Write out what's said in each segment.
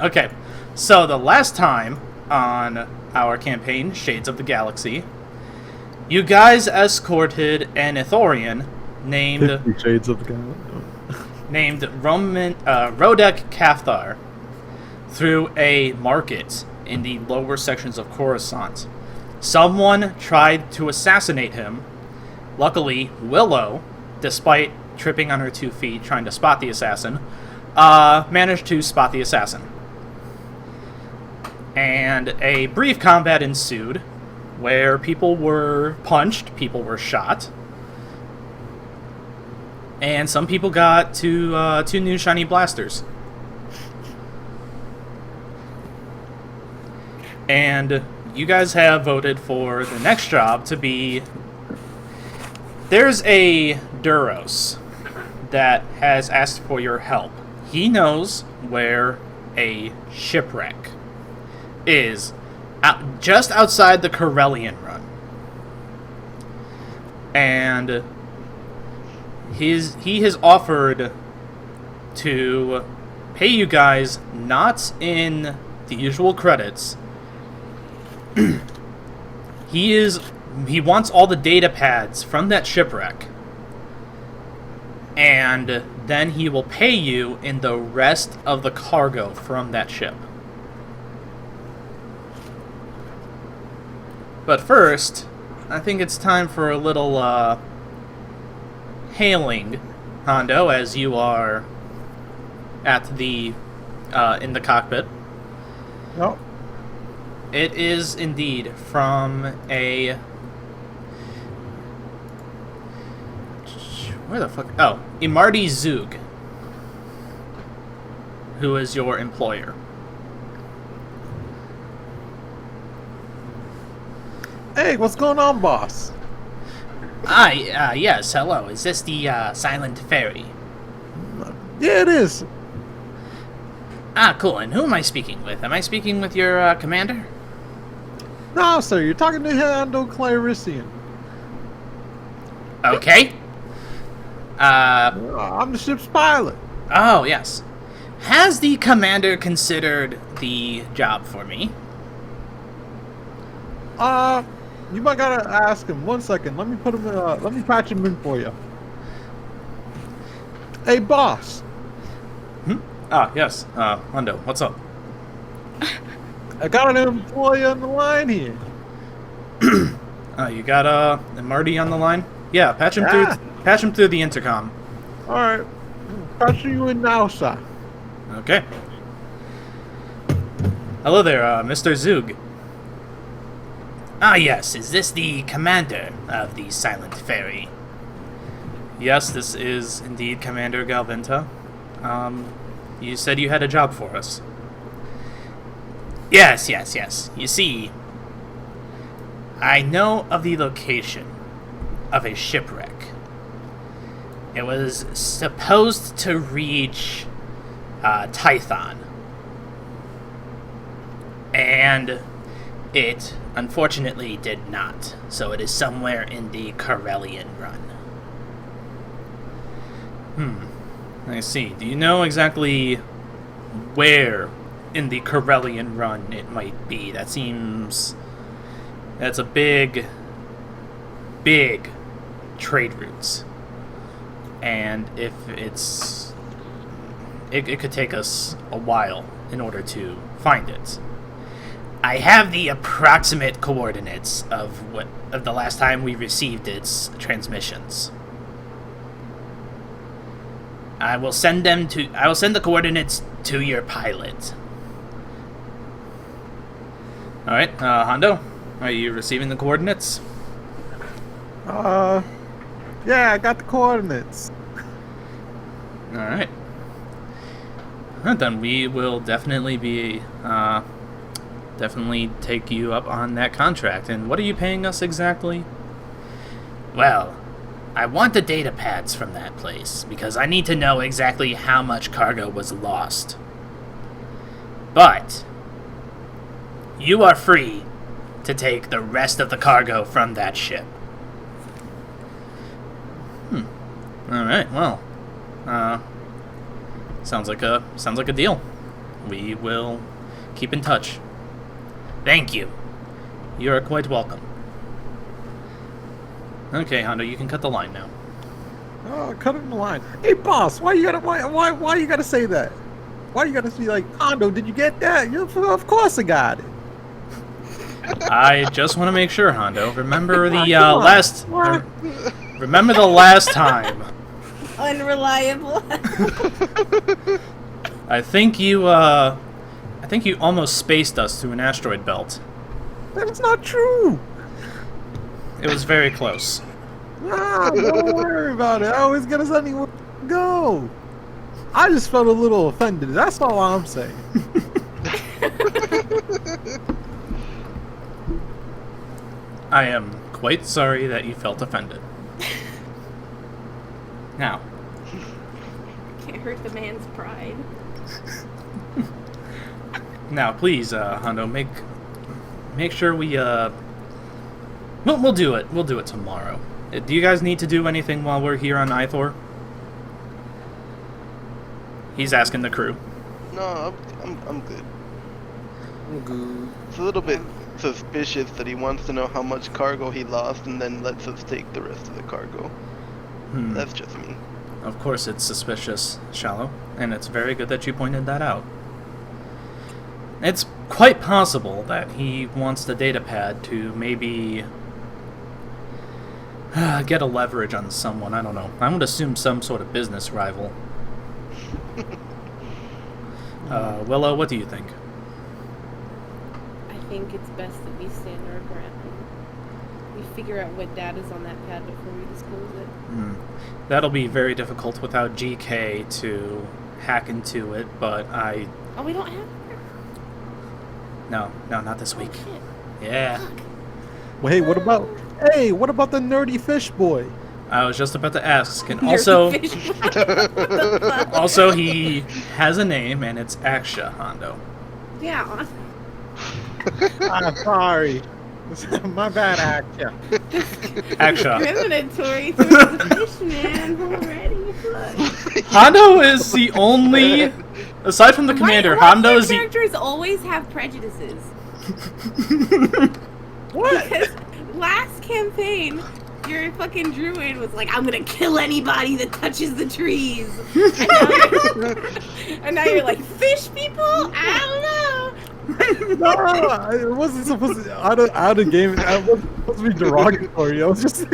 Okay, so the last time on our campaign, Shades of the Galaxy, you guys escorted an Ithorian named 50 Shades of the Galaxy. Rodek Cathar through a market in the lower sections of Coruscant. Someone tried to assassinate him. Luckily, Willow, despite tripping on her 2 feet trying to spot the assassin, managed to spot the assassin. And a brief combat ensued, where people were punched, people were shot, and some people got two new shiny blasters. And you guys have voted for the next job to be... There's a Duros that has asked for your help. He knows where a shipwreck is, just outside the Corellian run. And he has offered to pay you guys not in the usual credits. He wants all the data pads from that shipwreck, and then he will pay you in the rest of the cargo from that ship. But first, I think it's time for a little hailing, Hando, as you are at the in the cockpit. No. It is indeed from a... Where the fuck... Oh, Imardi Zug, who is your employer. Hey, what's going on, boss? Yes, hello. Is this the Silent Ferry? Yeah, it is. Cool. And who am I speaking with? Am I speaking with your commander? No, sir, you're talking to Hando Clarissian. Okay. I'm the ship's pilot. Oh, yes. Has the commander considered the job for me? You might gotta ask him. 1 second. Let me put him. Let me patch him in for you. Hey, boss. Yes. Hando, what's up? I got an employee on the line here. You got Marty on the line? Yeah, patch him through. Patch him through the intercom. All right. Patch you in now, sir. Okay. Hello there, Mr. Zug. Yes. Is this the commander of the Silent Ferry? Yes, this is indeed Commander Galvinta. You said you had a job for us. Yes. You see, I know of the location of a shipwreck. It was supposed to reach Tython. And it unfortunately did not. So it is somewhere in the Corellian run. I see. Do you know exactly where in the Corellian run it might be? That's a big trade routes. And if it could take us a while in order to find it. I have the approximate coordinates of the last time we received its transmissions. I will send the coordinates to your pilot. All right, Hando, are you receiving the coordinates? Yeah, I got the coordinates. All right. Then we will definitely take you up on that contract. And what are you paying us exactly? Well, I want the data pads from that place, because I need to know exactly how much cargo was lost. But you are free to take the rest of the cargo from that ship. Alright, well. Sounds like a deal. we will keep in touch. Thank you. You are quite welcome. Okay, Hando, you can cut the line now. Oh, cutting the line. Hey, boss, why you gotta say that? Why you gotta be like, Hando, did you get that? Of course I got it. I just want to make sure, Hando. Remember the Come on. last... What? Remember the last time. Unreliable. I think you almost spaced us through an asteroid belt. That's not true. It was very close. Nah, don't worry about it. I always get us anywhere to go. I just felt a little offended. That's all I'm saying. I am quite sorry that you felt offended. Now, Can't hurt the man's pride. please, Hando, make sure we we'll do it. We'll do it tomorrow. Do you guys need to do anything while we're here on Ithor? He's asking the crew. No, I'm good. I'm good. It's a little bit suspicious that he wants to know how much cargo he lost and then lets us take the rest of the cargo. That's just me. Of course it's suspicious, Shallow, and it's very good that you pointed that out. It's quite possible that he wants the data pad to maybe get a leverage on someone. I don't know. I would assume some sort of business rival. Willow, what do you think? I think it's best that we stand our ground. We figure out what data's on that pad before we disclose it. That'll be very difficult without GK to hack into it, but Oh, we don't have her? No, not this week. Oh, shit. Yeah. Fuck. Well, hey, what about the nerdy fish boy? I was just about to ask, and Nerdy fish. What the fuck? also he has a name, and it's Axia, Hando. Yeah. Sorry. My bad, Axia. Axia. Discriminatory towards the fish man already. Fuck. Hondo is the only, aside from the commander, Why Hondo is the... characters always have prejudices. What? Because last campaign, your fucking druid was like, I'm gonna kill anybody that touches the trees. And now you're like, fish people? I don't know. No, it wasn't supposed to out of game. I wasn't supposed to be derogatory. I was just.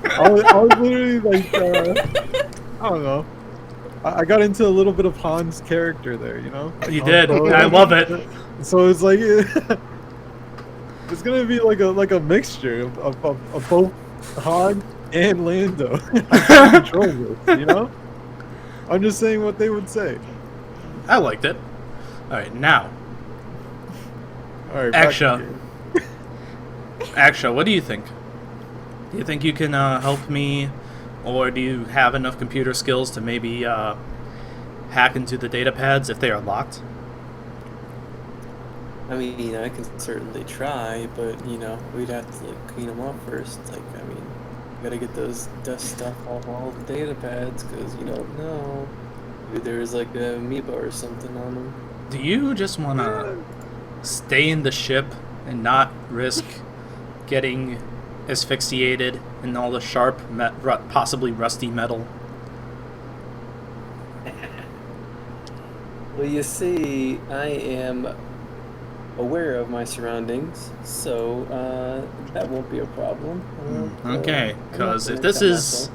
I was literally like, I don't know. I got into a little bit of Han's character there, you know. You did. I love it. So it's like it's gonna be like a mixture of both Han and Lando. I can't control this, you know. I'm just saying what they would say. I liked it. Alright, now, All right, Axia. Axia, what do you think? Do you think you can help me, or do you have enough computer skills to maybe hack into the data pads if they are locked? I mean, I can certainly try, but you know, we'd have to like clean them up first. Like, I mean, you gotta get those dust stuff off all the data pads, because you don't know. Maybe there's like a amoeba or something on them. Do you just want to stay in the ship and not risk getting asphyxiated in all the sharp, possibly rusty metal? Well, you see, I am aware of my surroundings, so that won't be a problem. Okay, because if this is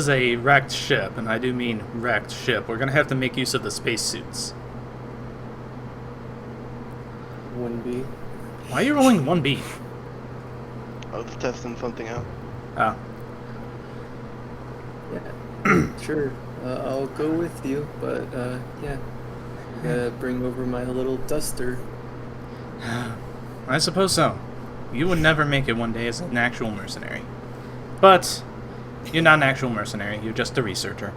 a wrecked ship, and I do mean wrecked ship, we're gonna have to make use of the spacesuits. 1B. Why are you rolling 1B? I was testing something out. Oh. Yeah, sure. I'll go with you, but yeah, I gotta bring over my little duster. I suppose so. You would never make it one day as an actual mercenary. But you're not an actual mercenary, you're just a researcher.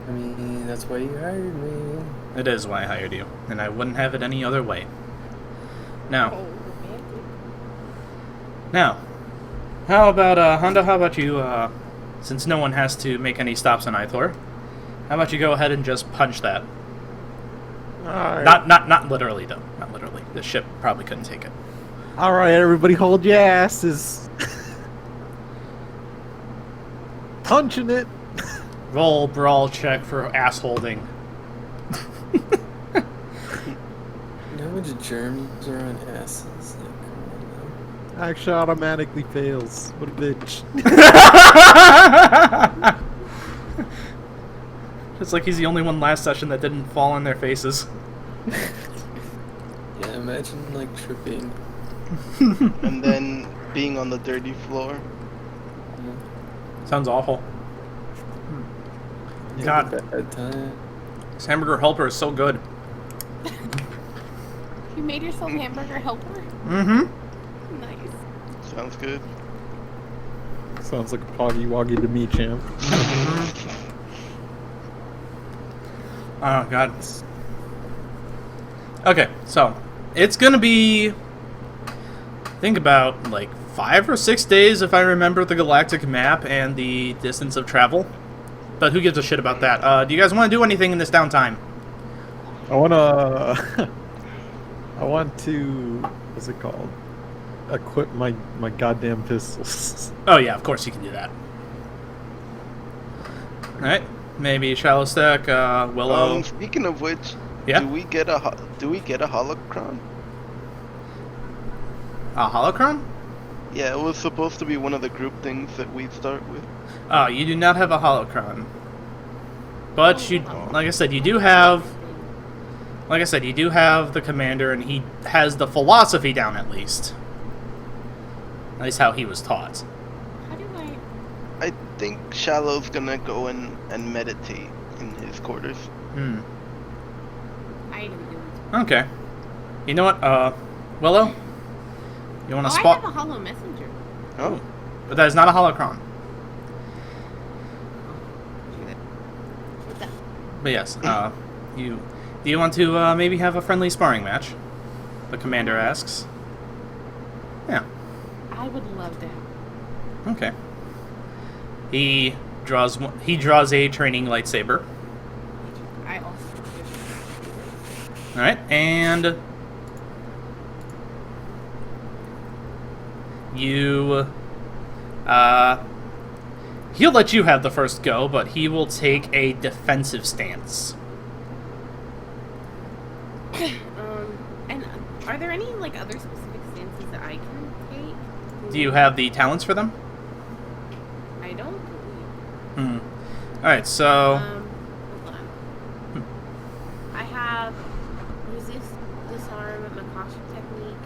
I mean, that's why you hired me. It is why I hired you, and I wouldn't have it any other way. Now, Oh, romantic. how about, Hando, how about you, since no one has to make any stops on Ithor, How about you go ahead and just punch that? Alright. Not literally though. Not literally. The ship probably couldn't take it. Alright, everybody hold your asses. Punching it. Roll brawl check for ass holding. You know how much germs are on asses? Like, come on now. Action automatically fails. What a bitch. It's like he's the only one last session that didn't fall on their faces. Yeah, imagine like tripping. And then being on the dirty floor. Sounds awful. Yeah, God. bad time. This hamburger helper is so good. You made yourself hamburger helper? Mm-hmm. Nice. Sounds good. Sounds like a poggy woggy to me, champ. Oh, God. Okay, so it's gonna be, think about like 5 or 6 days if I remember the galactic map and the distance of travel. But who gives a shit about that? Do you guys want to do anything in this downtime? I wanna. I want to. What's it called? Equip my goddamn pistols. Oh yeah, of course you can do that. All right, maybe Shalostek, Willow. Speaking of which, Yeah? do we get a holocron? A holocron? Yeah, it was supposed to be one of the group things that we start with. Oh, you do not have a holocron. But you, like I said, you do have. Like I said, you do have the commander, and he has the philosophy down at least. At least how he was taught. How do I... I think Shallow's gonna go and meditate in his quarters. Hmm. I didn't do it. Okay. You know what, Willow? You want to I spot? have a hollow messenger. Oh, But that is not a holocron. What's that? But yes, you... Do you want to, maybe have a friendly sparring match? The commander asks. Yeah. I would love that. Okay. He draws a training lightsaber. I also All right, and you he'll let you have the first go, but he will take a defensive stance. and are there any like other specific stances that I can take? Do you have the talents for them? I don't believe. All right, so Hold on. I have resist, disarm, Makashi technique,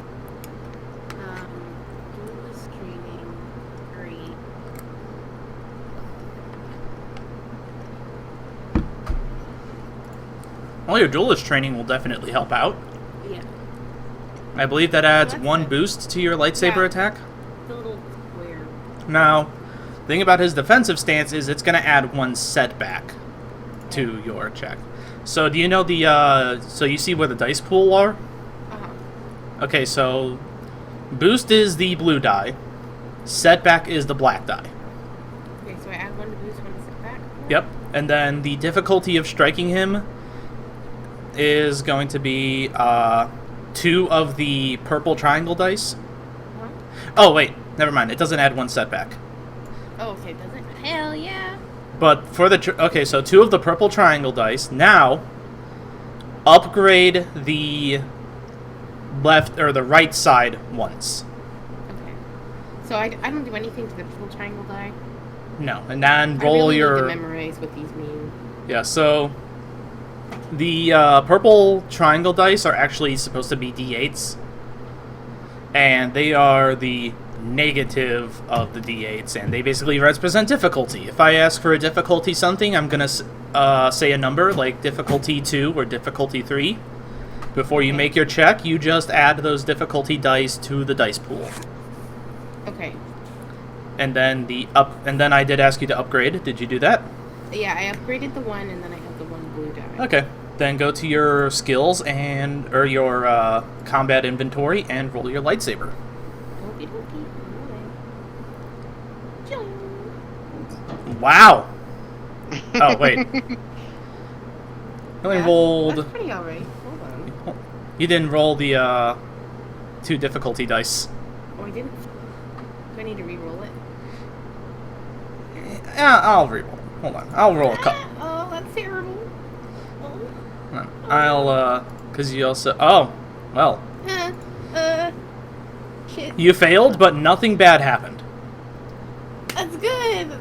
duelist training, great. well, your duelist training will definitely help out. Yeah, I believe that adds That's 1 good. boost to your lightsaber Yeah. attack. the little square. Now, the thing about his defensive stance is it's going to add 1 setback to your check. So do you know the, so you see where the dice pool are? Uh-huh. Okay, so boost is the blue die, setback is the black die. Okay, so I add 1 to boost, 1 to setback. Yep, and then the difficulty of striking him is going to be 2 of the purple triangle dice. Uh-huh. Oh, wait, never mind, it doesn't add 1 setback. Oh, okay, does it? Hell yeah! But for the okay, so 2 of the purple triangle dice. Now, upgrade the left or the right side once. Okay. So I don't do anything to the purple triangle die. No, and then I roll really your need to memorize what these mean. yeah. So the purple triangle dice are actually supposed to be d8s, and they are the negative of the d8s, and they basically represent difficulty. If I ask for a difficulty something, I'm gonna say a number like difficulty 2 or difficulty 3. Before you make your check, you just add those difficulty dice to the dice pool, Okay. and then then I did ask you to upgrade. Did you do that? Yeah, I upgraded the 1, and then I have the 1 blue die. Okay. Then go to your skills or your combat inventory and roll your lightsaber. Okie dokie. Alright. Wow. Oh wait. only Yeah, rolled. That's pretty alright. Hold on. You didn't roll the 2 difficulty dice. Oh, I didn't. Do I need to re-roll it? Yeah, I'll re-roll. Hold on. I'll roll a couple. Oh, that's terrible. Oh. I'll, because you also... Oh, well. Shit. You failed, but nothing bad happened. That's good.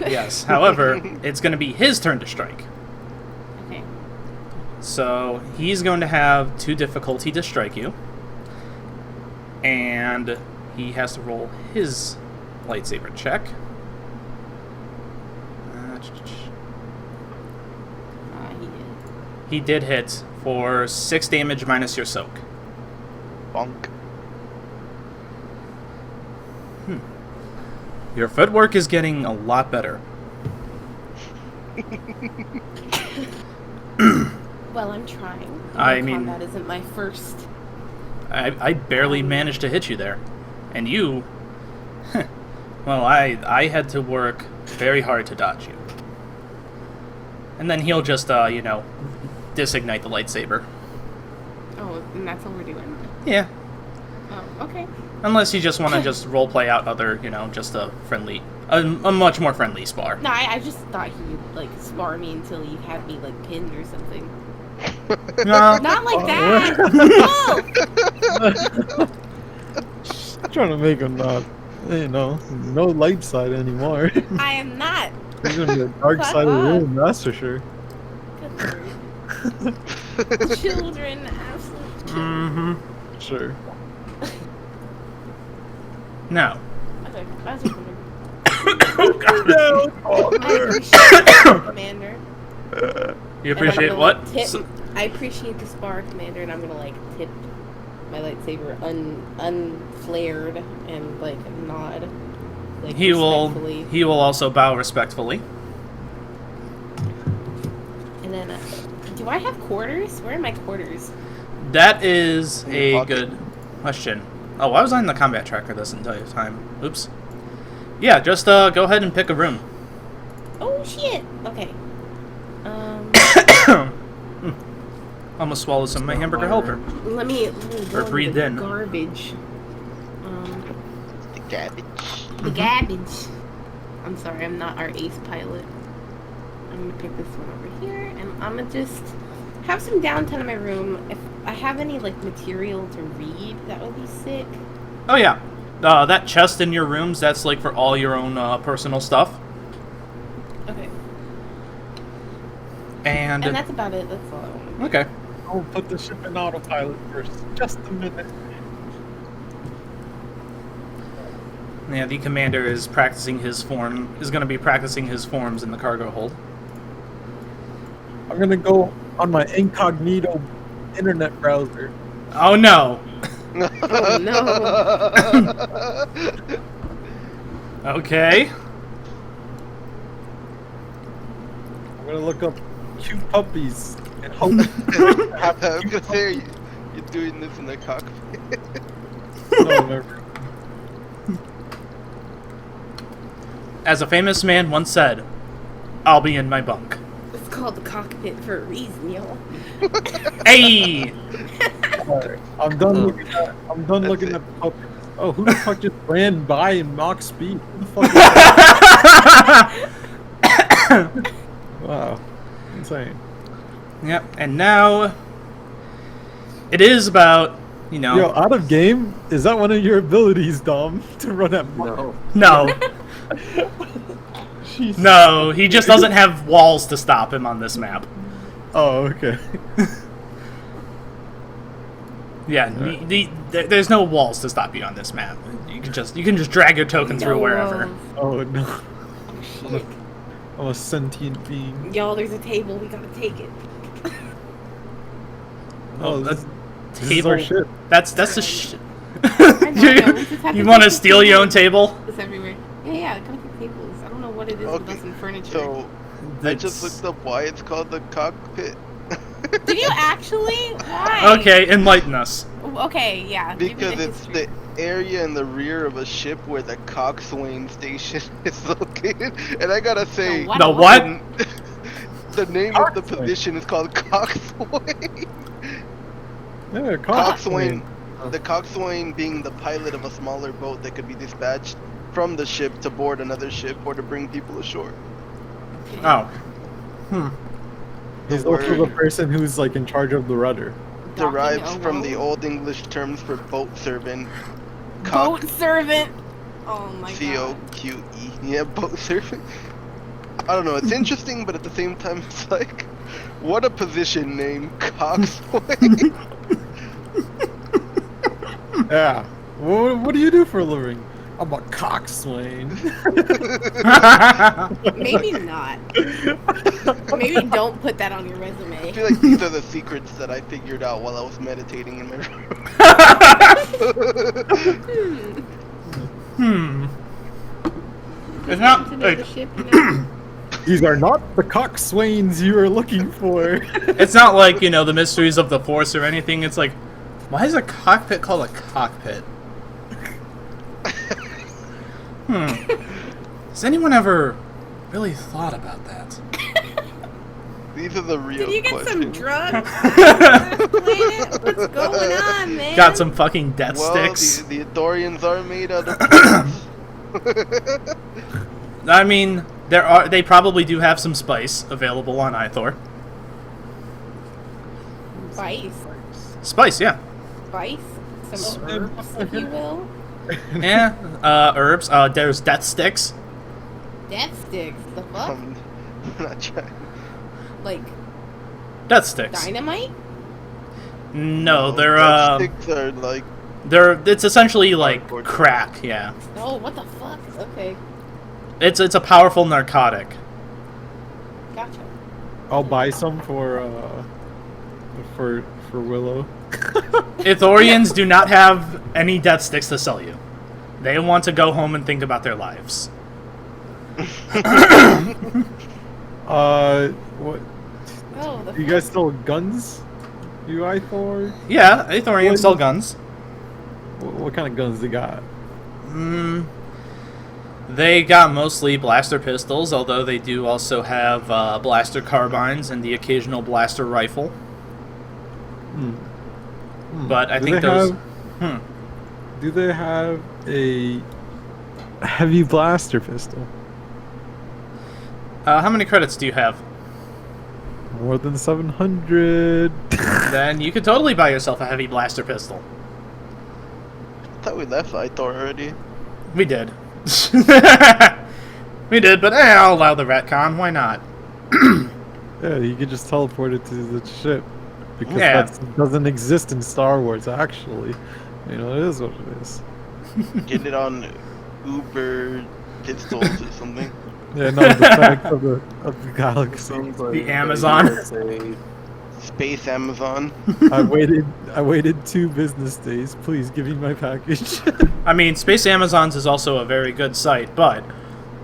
Yes. However, it's going to be his turn to strike. Okay. So, he's going to have 2 difficulty to strike you. And he has to roll his lightsaber check. He did. He did hit for 6 damage minus your soak. Bonk. Your footwork is getting a lot better. Well, I'm trying. I mean- combat isn't my first. I barely managed to hit you there. And you... well, I had to work very hard to dodge you. And then he'll just, disignite the lightsaber. Oh, and that's what we're doing. Yeah. Oh, okay. Unless you just want to just roleplay out other, just a friendly... A much more friendly spar. No, I just thought he would like spar me until he had me like pinned or something. No. Not like that. No. Trying to make him not, no light side anymore. I am not. There's gonna be a dark Fuck side of the off. room, that's for sure. Good lord. Children, absolute children. Mm-hmm. Sure. No. Okay, I was just wondering. Oh, I appreciate the Commander. You And appreciate I'm gonna, what? like, tip, I appreciate the spar, Commander, and I'm gonna like tip my lightsaber unflared and like nod. Like, He respectfully. will also bow respectfully. And then, do I have quarters? Where are my quarters? That is In your a pocket. good question. Oh, why was I in the combat tracker this entire time? Oops. Yeah, just go ahead and pick a room. Oh shit. Okay. Almost swallowed some of my hamburger helper. Let me go Or into breathe the in. Garbage. The cabbage. The garbage. I'm sorry, I'm not our ace pilot. I'm gonna pick this one over here, and I'm gonna just have some downtime in my room. If I have any like material to read, that would be sick. Oh yeah, that chest in your rooms, that's like for all your own personal stuff. Okay. And And that's about it. That's all I want. okay. I'll put the ship in autopilot for just a minute. Yeah, the commander is practicing his form. Is going to be practicing his forms in the cargo hold. I'm gonna go on my incognito internet browser. Oh no. Oh no. Okay. I'm gonna look up cute puppies and hope I'm gonna say, you're doing this in the cockpit. no, never. As a famous man once said, "I'll be in my bunk." It's called the cockpit for a reason, y'all. Hey. Alright, I'm done looking at. I'm done That's looking it. at the puppies. Oh, who the fuck just ran by in Mach speed? Who the fuck? Is that? Wow, insane. Yep. And now it is about Yo, out of game? Is that one of your abilities, Dom? To run at Mach? No. No. Jesus. No, he just doesn't have walls to stop him on this map. Oh, okay. Yeah, there's no walls to stop you on this map. You can just drag your token through wherever. Oh no. Oh, shit. I'm a sentient being. Y'all, there's a table. We gotta take it. Oh, this that's is our ship. That's the sh. I know, we just have You to want to take steal the your own table. table? It's everywhere. Yeah, come take tables. I don't know what it is with Okay, us in furniture. So, I just looked up why it's called the cockpit. Did you actually? Why? Okay, enlighten us. Okay, yeah. give me Because the it's history. the area in the rear of a ship where the coxswain station is located. And I gotta say, What? The what? The name of the Coxswain. position is called coxswain. Yeah, Coxswain. The coxswain being the pilot of a smaller boat that could be dispatched from the ship to board another ship or to bring people ashore. Oh. He's The also the word person who's like in charge of the rudder. derives Docking from the alone. Old English terms for boat servant. Boat servant. Oh my god. C-O-Q-E. Yeah, boat servant. I don't know, it's interesting, but at the same time, it's like, what a position name, coxswain. Yeah. What do you do for a living? I'm a coxswain. Maybe not. Maybe don't put that on your resume. I feel like these are the secrets that I figured out while I was meditating in my room. It's not To know like, the ship, you know? These are not the coxswains you are looking for. it's not like, you know, the mysteries of the Force or anything. It's like, why is a cockpit called a cockpit? Has anyone ever really thought about that? These are the real Did you get some questions. drugs? What's going on, man? Got some fucking death Well, sticks. the Dorians are made out of plants. I mean, they probably do have some spice available on Ithor. Spice. Spice, yeah. Spice. Some herbs, if you will. Yeah, herbs. There's death sticks. Death sticks. The fuck? I'm not trying. Like Death sticks. dynamite? No, they're Death sticks are like it's essentially like Hardcore. crack, yeah. Oh, what the fuck? Okay, It's a powerful narcotic. gotcha. I'll buy some for Willow. Ithorians do not have any death sticks to sell you. They want to go home and think about their lives. What? Oh, the You guys sell guns? You Ithor? Yeah, Ithorians sell guns. What kind of guns they got? They got mostly blaster pistols, although they do also have blaster carbines and the occasional blaster rifle. But I Do think they those... Do they have a heavy blaster pistol? How many credits do you have? More than 700. Then you could totally buy yourself a heavy blaster pistol. I thought we left Ithor already. We did. We did, but I'll allow the retcon. Why not? Yeah, you could just teleport it to the ship. Because Yeah. that doesn't exist in Star Wars, actually. You know, it is what it is. Get it on Uber pistols or something. Yeah, no, the fact of the galaxy. The Amazon. Space Amazon. I waited 2 business days. Please give me my package. I mean, Space Amazons is also a very good site, but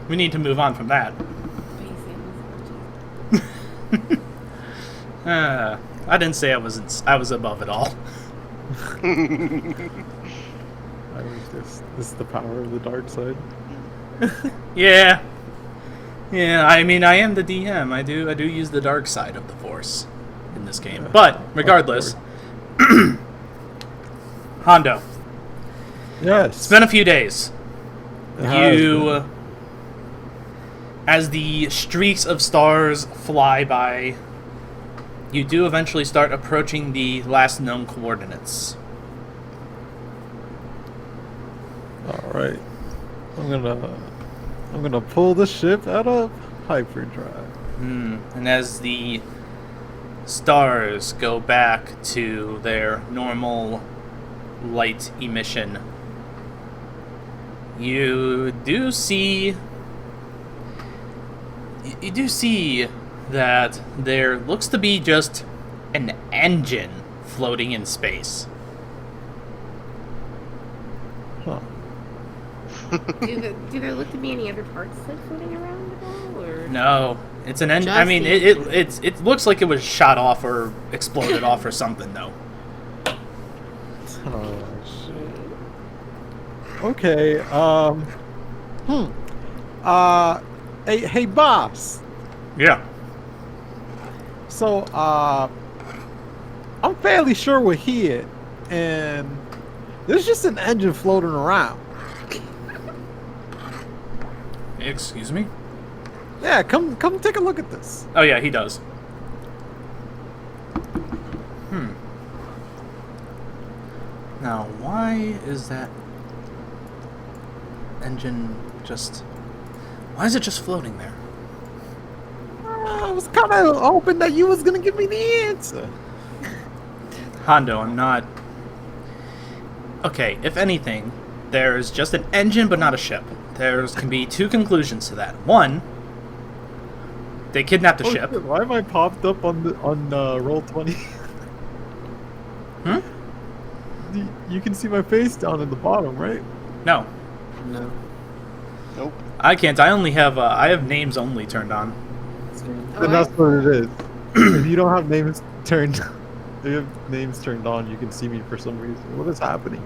we need to move on from that. I didn't say I was above it all. I wish this is the power of the dark side. Yeah. Yeah, I mean, I am the DM. I do use the dark side of the Force in this game. But regardless, Hando, Yes. it's been a few days. It has You, been. as the streaks of stars fly by, you do eventually start approaching the last known coordinates. All right. I'm gonna pull the ship out of hyperdrive. And as the stars go back to their normal light emission, you do see that there looks to be just an engine floating in space. Huh. Do there look to be any other parts like floating around at all, or? No, it's an engine. I Just mean, the it looks like it was shot off or exploded off or something, though. Oh shit. Okay. Hey, boss. Yeah. So, I'm fairly sure we're here, and there's just an engine floating around. Excuse me? Yeah, come take a look at this. Oh yeah, he does. Now, why is that engine just... Why is it just floating there? I was kind of hoping that you was gonna give me the answer. Hando, I'm not... Okay, if anything, there's just an engine but not a ship. There can be two conclusions to that. One, they kidnapped a ship. Shit, why am I popped up on roll 20? Hmm? You can see my face down in the bottom, right? No, No. Nope. I can't. I only have I have names only turned on. And that's what it is. If you don't have names turned, if you have names turned on, you can see me for some reason. What is happening?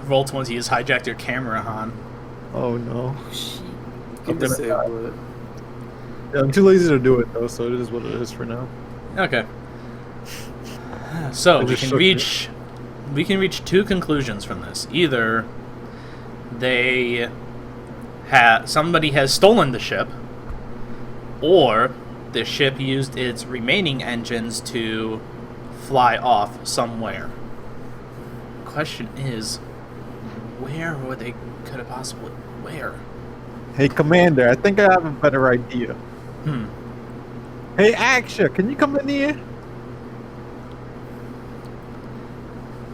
Roll20 has hijacked your camera, Han. Oh no. Shit. Keep gonna disable it. Yeah, I'm too lazy to do it though, so it is what it is for now. Okay. So I we just can shook reach two conclusions from this. Either somebody has stolen the ship, or the ship used its remaining engines to fly off somewhere. Question is, where would they could have possibly where? Hey, Commander, I think I have a better idea. Hey, Axia, can you come in here?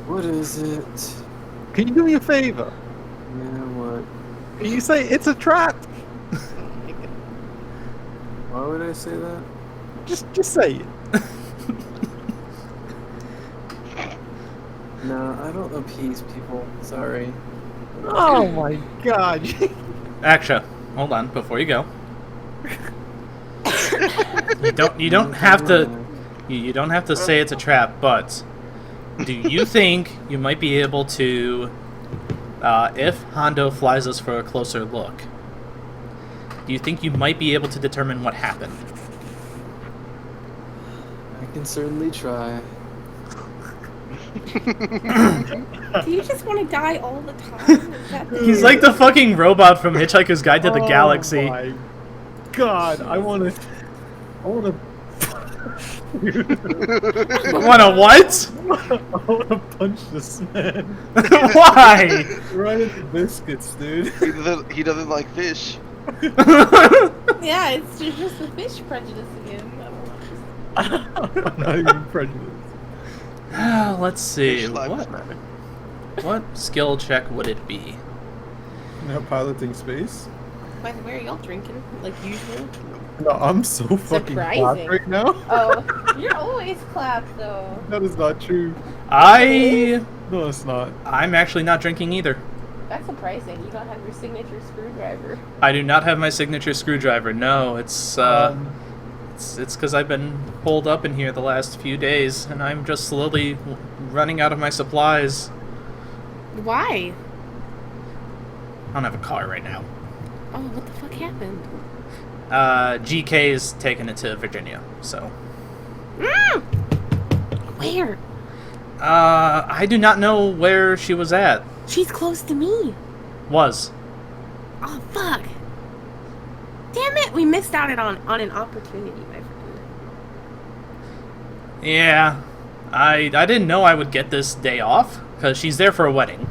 What is it? Can you do me a favor? Yeah, what? Can you say it's a trap? Why would I say that? Just say it. No, I don't appease people. Sorry. Oh my god. Axia, hold on before you go. You don't have to you don't have to say it's a trap, but do you think you might be able to, if Hando flies us for a closer look, do you think you might be able to determine what happened? I can certainly try. Do you just want to die all the time? Is that the He's like the fucking robot from Hitchhiker's Guide to the Galaxy. Oh my god, I wanna Wanna what? I wanna punch this man. Why? Right in the biscuits, dude. He doesn't like fish. Yeah, it's just the fish prejudice again. I'm not even prejudiced. Let's see. Fish lives matter. What skill check would it be? Now piloting space? By the way, are y'all drinking like usual? No, I'm so fucking Surprising. clapped right now. Oh, you're always clapped though. That is not true. No, it's not. I'm actually not drinking either. That's surprising. You don't have your signature screwdriver. I do not have my signature screwdriver. No, it's because I've been holed up in here the last few days, and I'm just slowly running out of my supplies. Why? I don't have a car right now. Oh, what the fuck happened? GK's taking it to Virginia, so. Where? I do not know where she was at. She's close to me. Was. Oh, fuck. Damn it, we missed out on an opportunity, my friend. Yeah. I didn't know I would get this day off, because she's there for a wedding.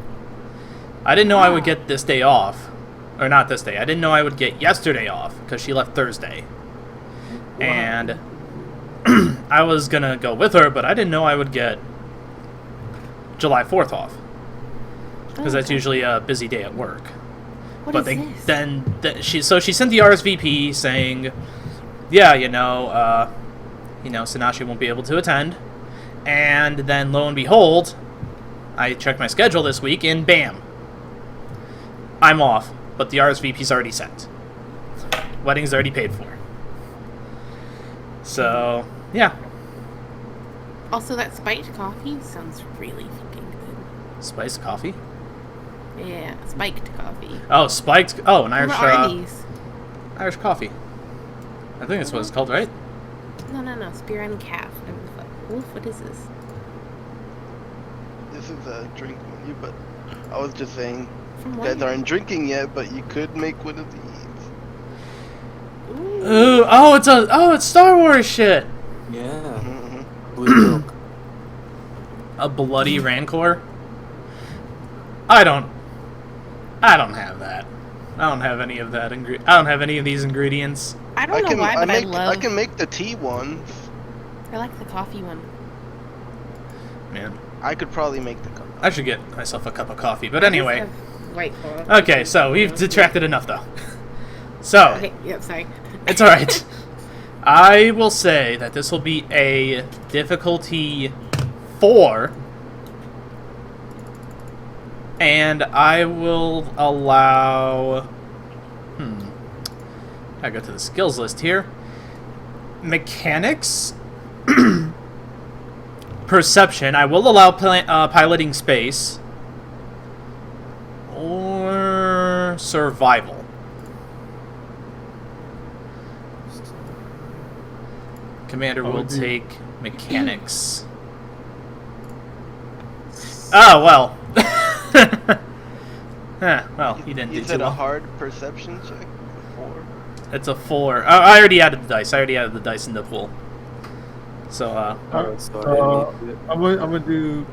I didn't know I would get this day off. Or not this day. I didn't know I would get yesterday off, because she left Thursday. And I was going to go with her, but I didn't know I would get July 4th off. Because that's usually a busy day at work. What But is this? she sent the RSVP saying, yeah, Synashi won't be able to attend. And then lo and behold, I checked my schedule this week and bam, I'm off, but the RSVP's already sent. Wedding's already paid for. So, yeah. Also, that spiked coffee sounds really fucking good. Spiced coffee? Yeah, spiked coffee. Oh, spiked. Oh, an Irish, What are these? Irish coffee. I think that's what it's called, right? No. Spear and calf. I was like, Wolf, what is this? This is a drink menu, but I was just saying, From you what? guys aren't drinking yet, but you could make one of these. Ooh, it's Star Wars shit. Yeah. Mhm. Blue milk. A bloody Rancor? I don't have that. I don't have any of that I don't have any of these ingredients. I don't know why, but I love. I can make the tea ones. I like the coffee one. Man, I could probably make the cup. I should get myself a cup of coffee. But anyway. White coffee. Okay, so we've detracted enough though. So, Okay, yep, sorry. it's alright. I will say that this will be a difficulty 4. And I will allow... I go to the skills list here. Mechanics. Perception. I will allow piloting space. Or survival. Commander will take mechanics. Oh, well. Well, he didn't do You too said a well. hard perception check? 4. It's a 4. I already added the dice. I already added the dice in the pool. So, Alright, so I didn't need it. I'm gonna do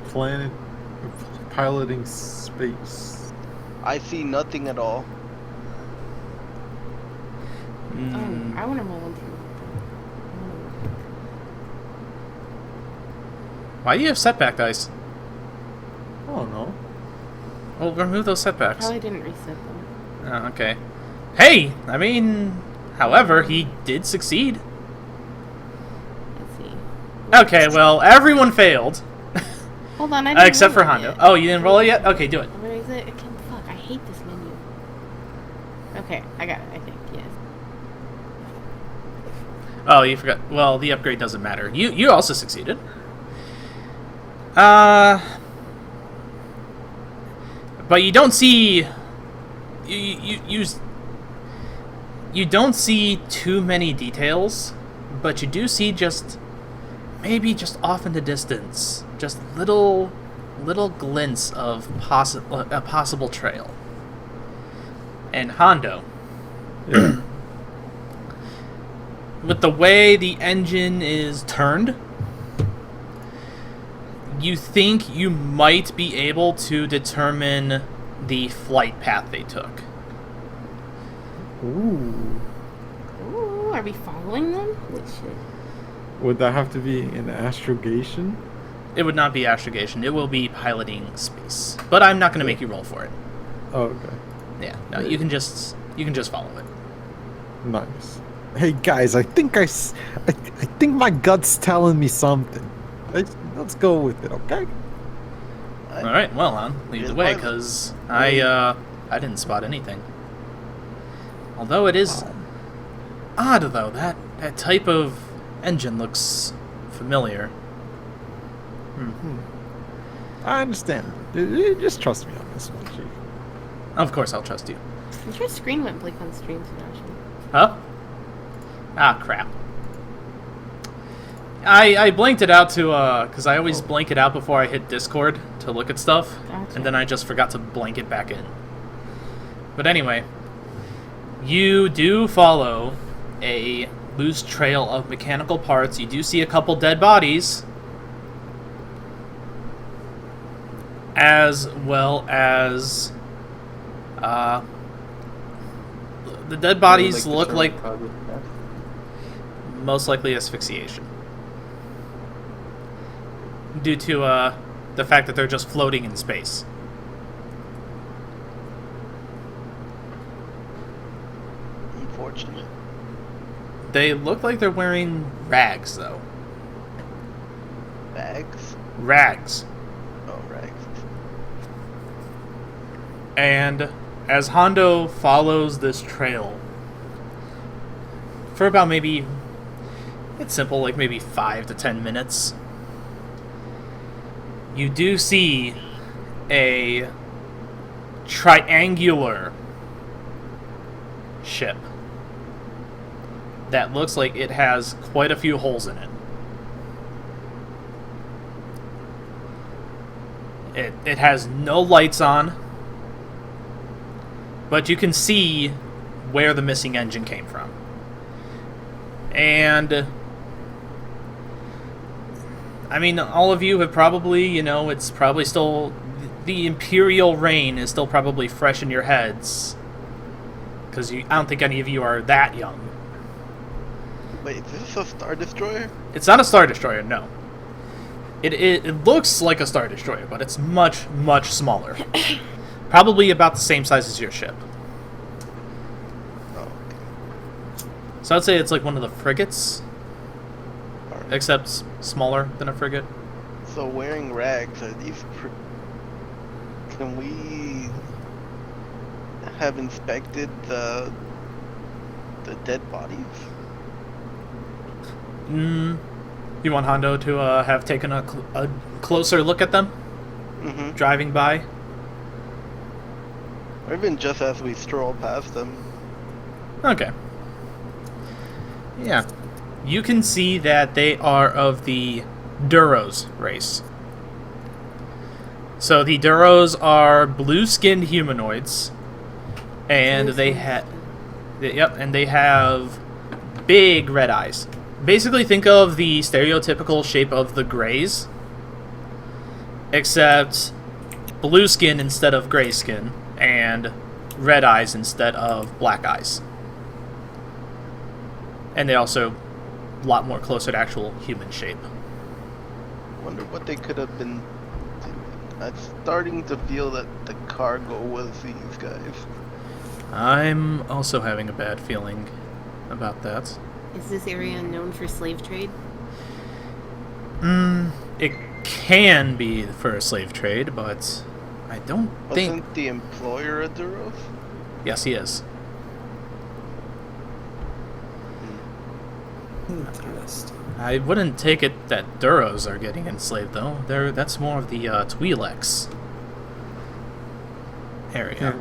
piloting space. I see nothing at all. I want to roll into. why do you have setback dice? I don't know. Well, remove those setbacks. Probably didn't reset them. Oh, okay. Hey! I mean, however, he did succeed. Let's see. Okay, well, everyone failed. Hold on, I didn't Except for roll it Hando. yet. Oh, you didn't roll it yet? Okay, do it. Where is it? Fuck, I hate this menu. Okay, I got it, I think, yes. Oh, you forgot. Well, the upgrade doesn't matter. You also succeeded. But you don't see... You don't see too many details, but you do see maybe just off in the distance, just little glints of a possible trail. And Hando, Yeah. with the way the engine is turned, you think you might be able to determine the flight path they took. Ooh. Ooh, are we following them? Holy shit. Would that have to be an astrogation? It would not be astrogation. It will be piloting space. But I'm not going to make you roll for it. Oh, okay. Yeah, no, you can just follow it. Nice. Hey guys, I think think my gut's telling me something. Let's go with it, okay? All right, well, on lead the Just way, pilot. because I didn't spot anything. Although it is odd, though, that type of engine looks familiar. I understand. Just trust me on this one, Chief. Of course, I'll trust you. I'm sure screen went blank on stream, Synashi. Huh? Ah, crap. I blanked it out to, because I always blank it out before I hit Discord to look at stuff, Gotcha. and then I just forgot to blank it back in. But anyway, you do follow a loose trail of mechanical parts. You do see a couple dead bodies, as well as, the dead bodies look like most likely asphyxiation. Due to the fact that they're just floating in space. Unfortunate. They look like they're wearing rags, though. Bags? Rags. Oh, rags. And as Hando follows this trail for about maybe, it's simple, like maybe 5 to 10 minutes, you do see a triangular ship that looks like it has quite a few holes in it. It has no lights on, but you can see where the missing engine came from. And I mean, all of you have probably, you know, it's probably still, the Imperial reign is still probably fresh in your heads, because I don't think any of you are that young. Wait, is this a Star Destroyer? It's not a Star Destroyer, no. It looks like a Star Destroyer, but it's much, much smaller. Probably about the same size as your ship. Oh, okay. So I'd say it's like one of the frigates, Alright. except smaller than a frigate. So wearing rags, are these... Can we have inspected the dead bodies? You want Hando to have taken a closer look at them, Mm-hmm. driving by? Or even just as we stroll past them. Okay. Yeah. You can see that they are of the Duros race. So the Duros are blue-skinned humanoids, and they have big red eyes. Basically, think of the stereotypical shape of the Greys, except blue skin instead of gray skin, and red eyes instead of black eyes. And they also a lot more closer to actual human shape. Wonder what they could have been doing. I'm starting to feel that the cargo was these guys. I'm also having a bad feeling about that. Is this area known for slave trade? It can be for slave trade, but I don't think... Wasn't the employer a Duros? Yes, he is. Interesting. I wouldn't take it that Duros are getting enslaved, though. That's more of the Twi'leks area.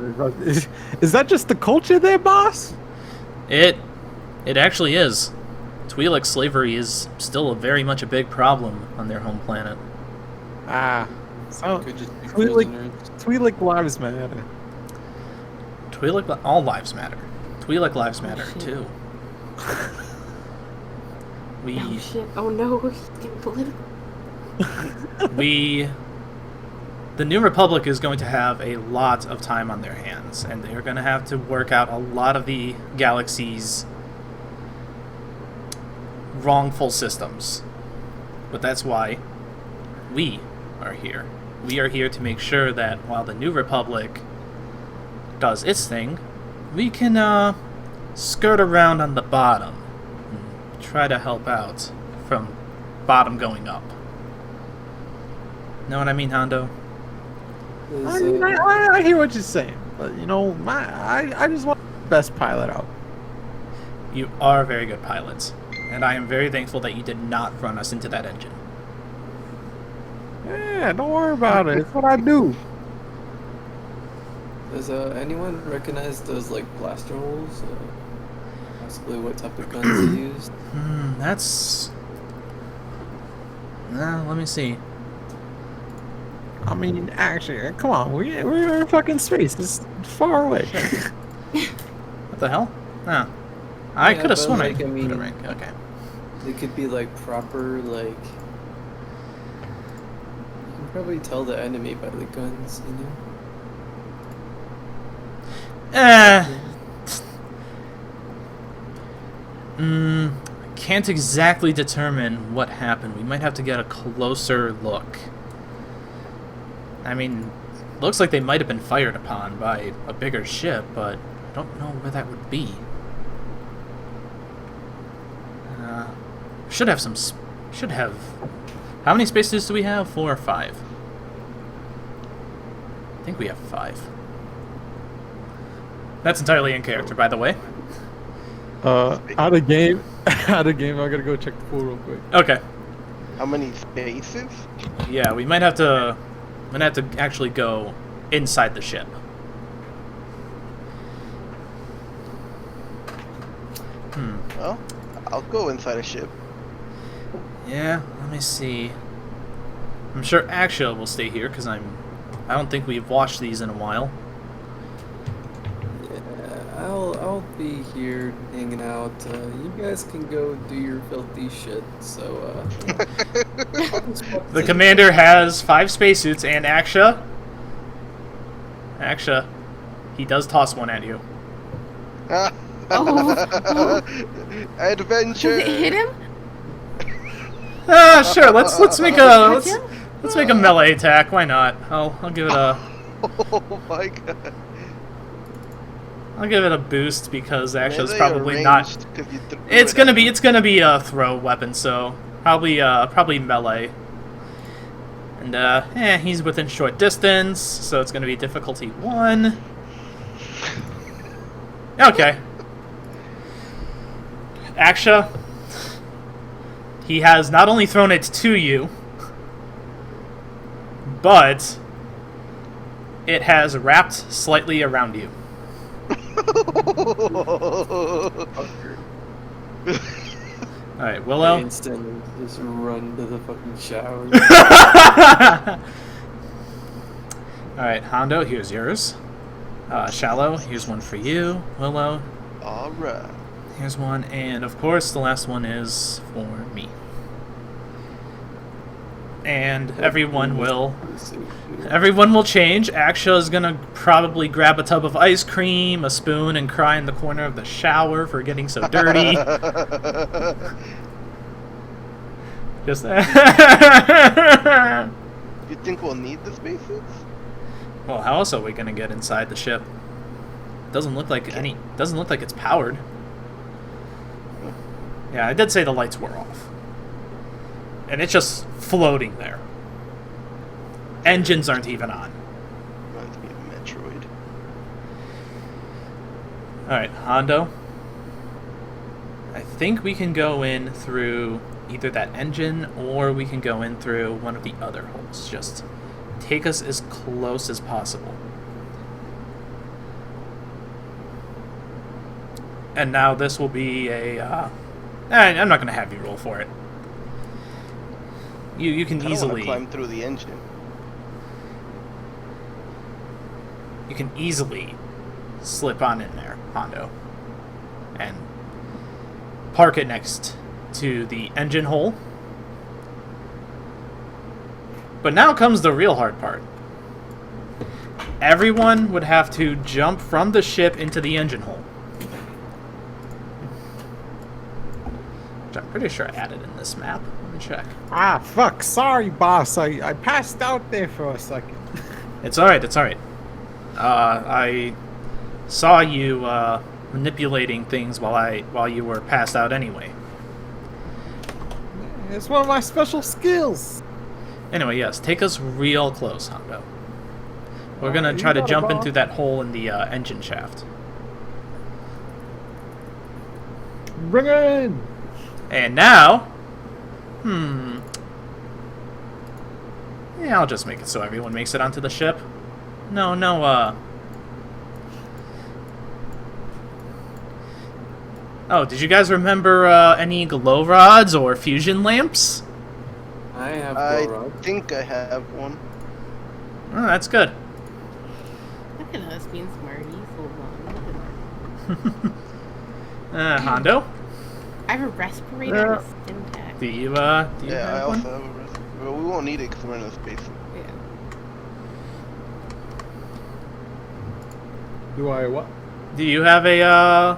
Is that just the culture there, boss? It actually is. Twi'lek slavery is still very much a big problem on their home planet. So Could just be Twi'lek, prisoners. Twi'lek lives matter. Twi'lek, all lives matter. Twi'lek lives matter shit. too. Oh shit! Oh no! He's getting political. The New Republic is going to have a lot of time on their hands, and they're going to have to work out a lot of the galaxy's wrongful systems. But that's why we are here. We are here to make sure that while the New Republic does its thing, we can skirt around on the bottom and try to help out from bottom going up. Know what I mean, Hando? I hear what you're saying, but you know, I just want the best pilot out. You are a very good pilot, and I am very thankful that you did not run us into that engine. Yeah, don't worry about it. It's what I do. Does anyone recognize those like blaster holes? Possibly what type of guns they used? That's... let me see. I mean, actually, come on, we're in fucking space. It's far away. What the hell? I Yeah, could have but, sworn like, I I mean- put a rank. Okay. They could be like proper like. You can probably tell the enemy by the guns, you know. I can't exactly determine what happened. We might have to get a closer look. I mean, looks like they might have been fired upon by a bigger ship, but I don't know where that would be. Should have some... Should have... How many spaces do we have? 4 or 5? I think we have 5. That's entirely in character, by the way. Out of game. Out of game. I gotta go check the pool real quick. Okay. How many spaces? Yeah, we might have to... I'm gonna have to actually go inside the ship. Well, I'll go inside a ship. Yeah, let me see. I'm sure Axia will stay here because I don't think we've watched these in a while. Yeah, I'll be here hanging out. You guys can go do your filthy shit. So The commander has 5 spacesuits and Axia. Axia, he does toss one at you. Oh. Adventure. Does it hit him? Sure. Let's make a let's make a melee attack. Why not? I'll give it a Oh my god. I'll give it a boost because Axia's Melee probably or not. ranged? 'Cause you threw It's it gonna at be him. it's gonna be a throw weapon, so probably melee. And he's within short distance, so it's gonna be difficulty 1. Okay. Axia, he has not only thrown it to you, but it has wrapped slightly around you. Alright, Willow. instantly just run to the fucking shower. Alright, Hando, here's yours. Shallow, here's one for you. Willow, Alright. here's one. And of course, the last one is for me. And everyone will change. Axia is gonna probably grab a tub of ice cream, a spoon, and cry in the corner of the shower for getting so dirty. Just You think we'll need the spacesuits? Well, how else are we gonna get inside the ship? Doesn't look like it's powered. Yeah, I did say the lights were off. And it's just floating there. Engines aren't even on. Reminds me of Metroid. Alright, Hando. I think we can go in through either that engine or we can go in through one of the other holes. Just take us as close as possible. And now this will be a... I'm not going to have you roll for it. You can I don't easily... wanna climb through the engine. You can easily slip on in there, Hando, and park it next to the engine hole. But now comes the real hard part. Everyone would have to jump from the ship into the engine hole. Which I'm pretty sure I added in this map. Let me check. Ah, fuck. Sorry, boss. I passed out there for a second. It's alright, it's alright. I saw you manipulating things while you were passed out anyway. It's one of my special skills. Anyway, yes, take us real close, Hando. We're gonna you try to got it, jump boss. into that hole in the engine shaft. Bring her in. And now... Yeah, I'll just make it so everyone makes it onto the ship. No, Oh, did you guys remember any glow rods or fusion lamps? I have I glow rod. think I have one. Oh, that's good. Look at us being smarties. Hold on. Look at Hondo? I have a respirator Yeah. and a stim pack. Do you Yeah, I have also one? have a rest. Well, we won't need it because we're in a space. Yeah. Do I what? Do you have a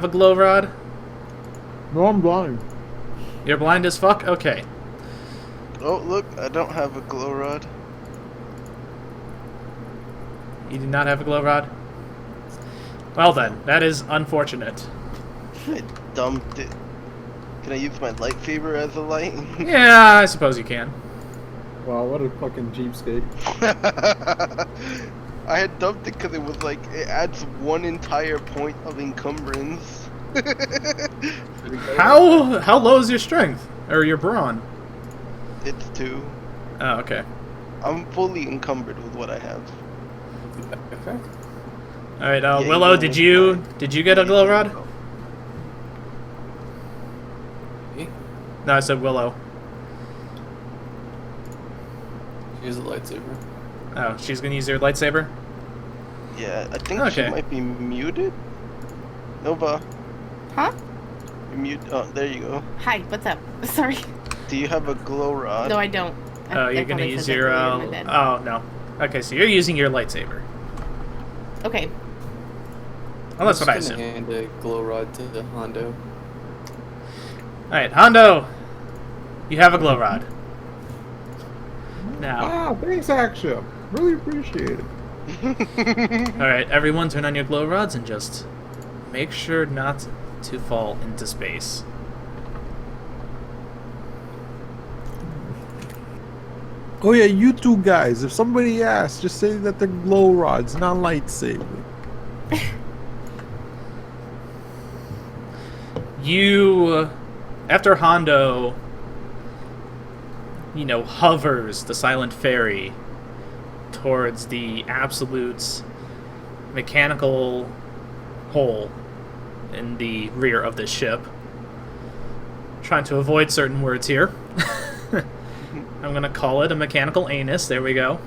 glow rod? No, I'm blind. You're blind as fuck? Okay. Oh, look, I don't have a glow rod. You do not have a glow rod? Well then, that is unfortunate. I dumped it. Can I use my lightsaber as a light? Yeah, I suppose you can. Wow, what a fucking cheapskate. I had dumped it because it was like, it adds 1 entire point of encumbrance. How low is your strength? Or your brawn? It's 2. Oh, okay. I'm fully encumbered with what I have. Okay. Alright, Yeah, Willow, you did know, you get a glow rod? No, I said Willow. She has a lightsaber. Oh, she's gonna use her lightsaber? Yeah, I think Okay. she might be muted. Nova, Huh? you mute. Oh, there you go. Hi, what's up? Sorry. Do you have a glow rod? No, I don't. Oh, I you're thought gonna I use said that your, earlier in my bed. oh, no. Okay, so you're using your lightsaber. Okay. Well, that's I'm what I just gonna assume. hand a glow rod to the Hondo. Alright, Hando! You have a glow rod. Now, Ah, thanks, Axia. Really appreciate it. alright, everyone turn on your glow rods and just make sure not to fall into space. Oh yeah, you two guys. If somebody asks, just say that they're glow rods, not lightsaber. You, after Hando, you know, hovers the silent fairy towards the absolute mechanical hole in the rear of this ship, trying to avoid certain words here. I'm gonna call it a mechanical anus. There we go.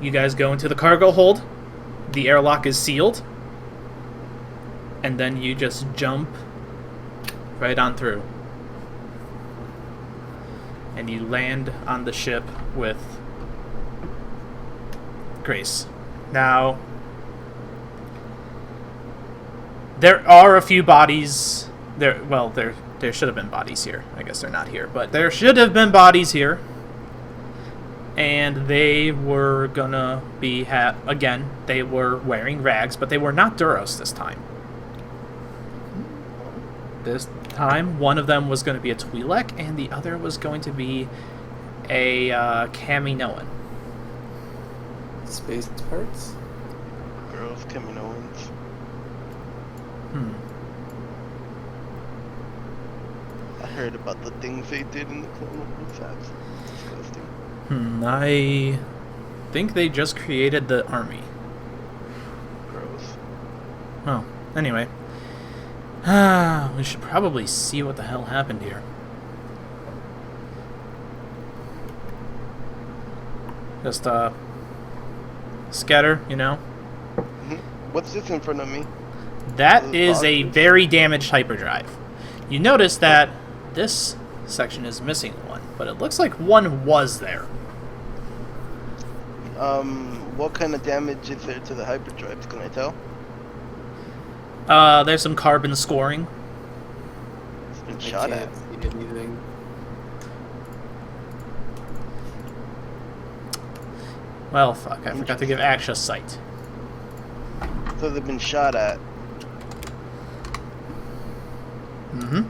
You guys go into the cargo hold. The airlock is sealed. And then you just jump right on through. And you land on the ship with grace. Now, there are a few bodies there. Well, there should have been bodies here. I guess they're not here, but there should have been bodies here. And they were gonna be again. They were wearing rags, but they were not Duros this time. This time, one of them was going to be a Twi'lek, and the other was going to be a Kaminoan. Space parts? Girls, Kaminoans. I heard about the things they did in the Clone Wars. That's disgusting. I think they just created the army. Gross. Oh, anyway. We should probably see what the hell happened here. Just, scatter, you know? What's this in front of me? That Those is a boxes? very damaged hyperdrive. You notice that this section is missing one, but it looks like one was there. What kind of damage is there to the hyperdrives? Can I tell? There's some carbon scoring. It's been I shot at. can't see anything. Well, fuck, I forgot to give Axia sight. So they've been shot at. Mm-hmm.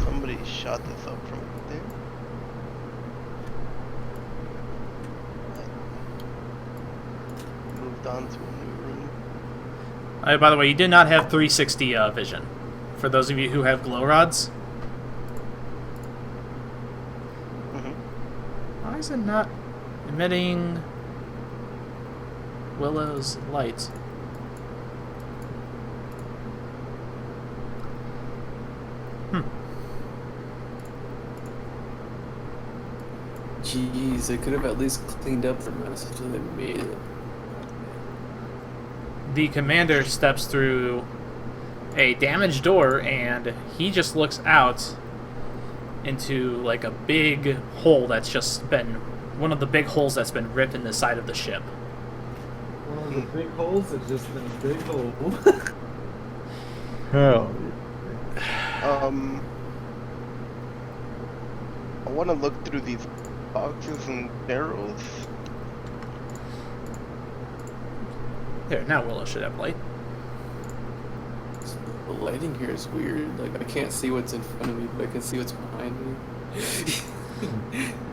Somebody shot this up from within. Moved on to a new room. By the way, you did not have 360 vision. For those of you who have glow rods. Why is it not emitting Willow's light? Jeez, they could have at least cleaned up the mess until they made it. The commander steps through a damaged door and he just looks out into like a big hole that's just been one of the big holes that's been ripped in the side of the ship. One of the big holes has just been a big hole. Hell. I want to look through these boxes and barrels. There, now Willow should have light. The lighting here is weird. Like, I can't see what's in front of me, but I can see what's behind me.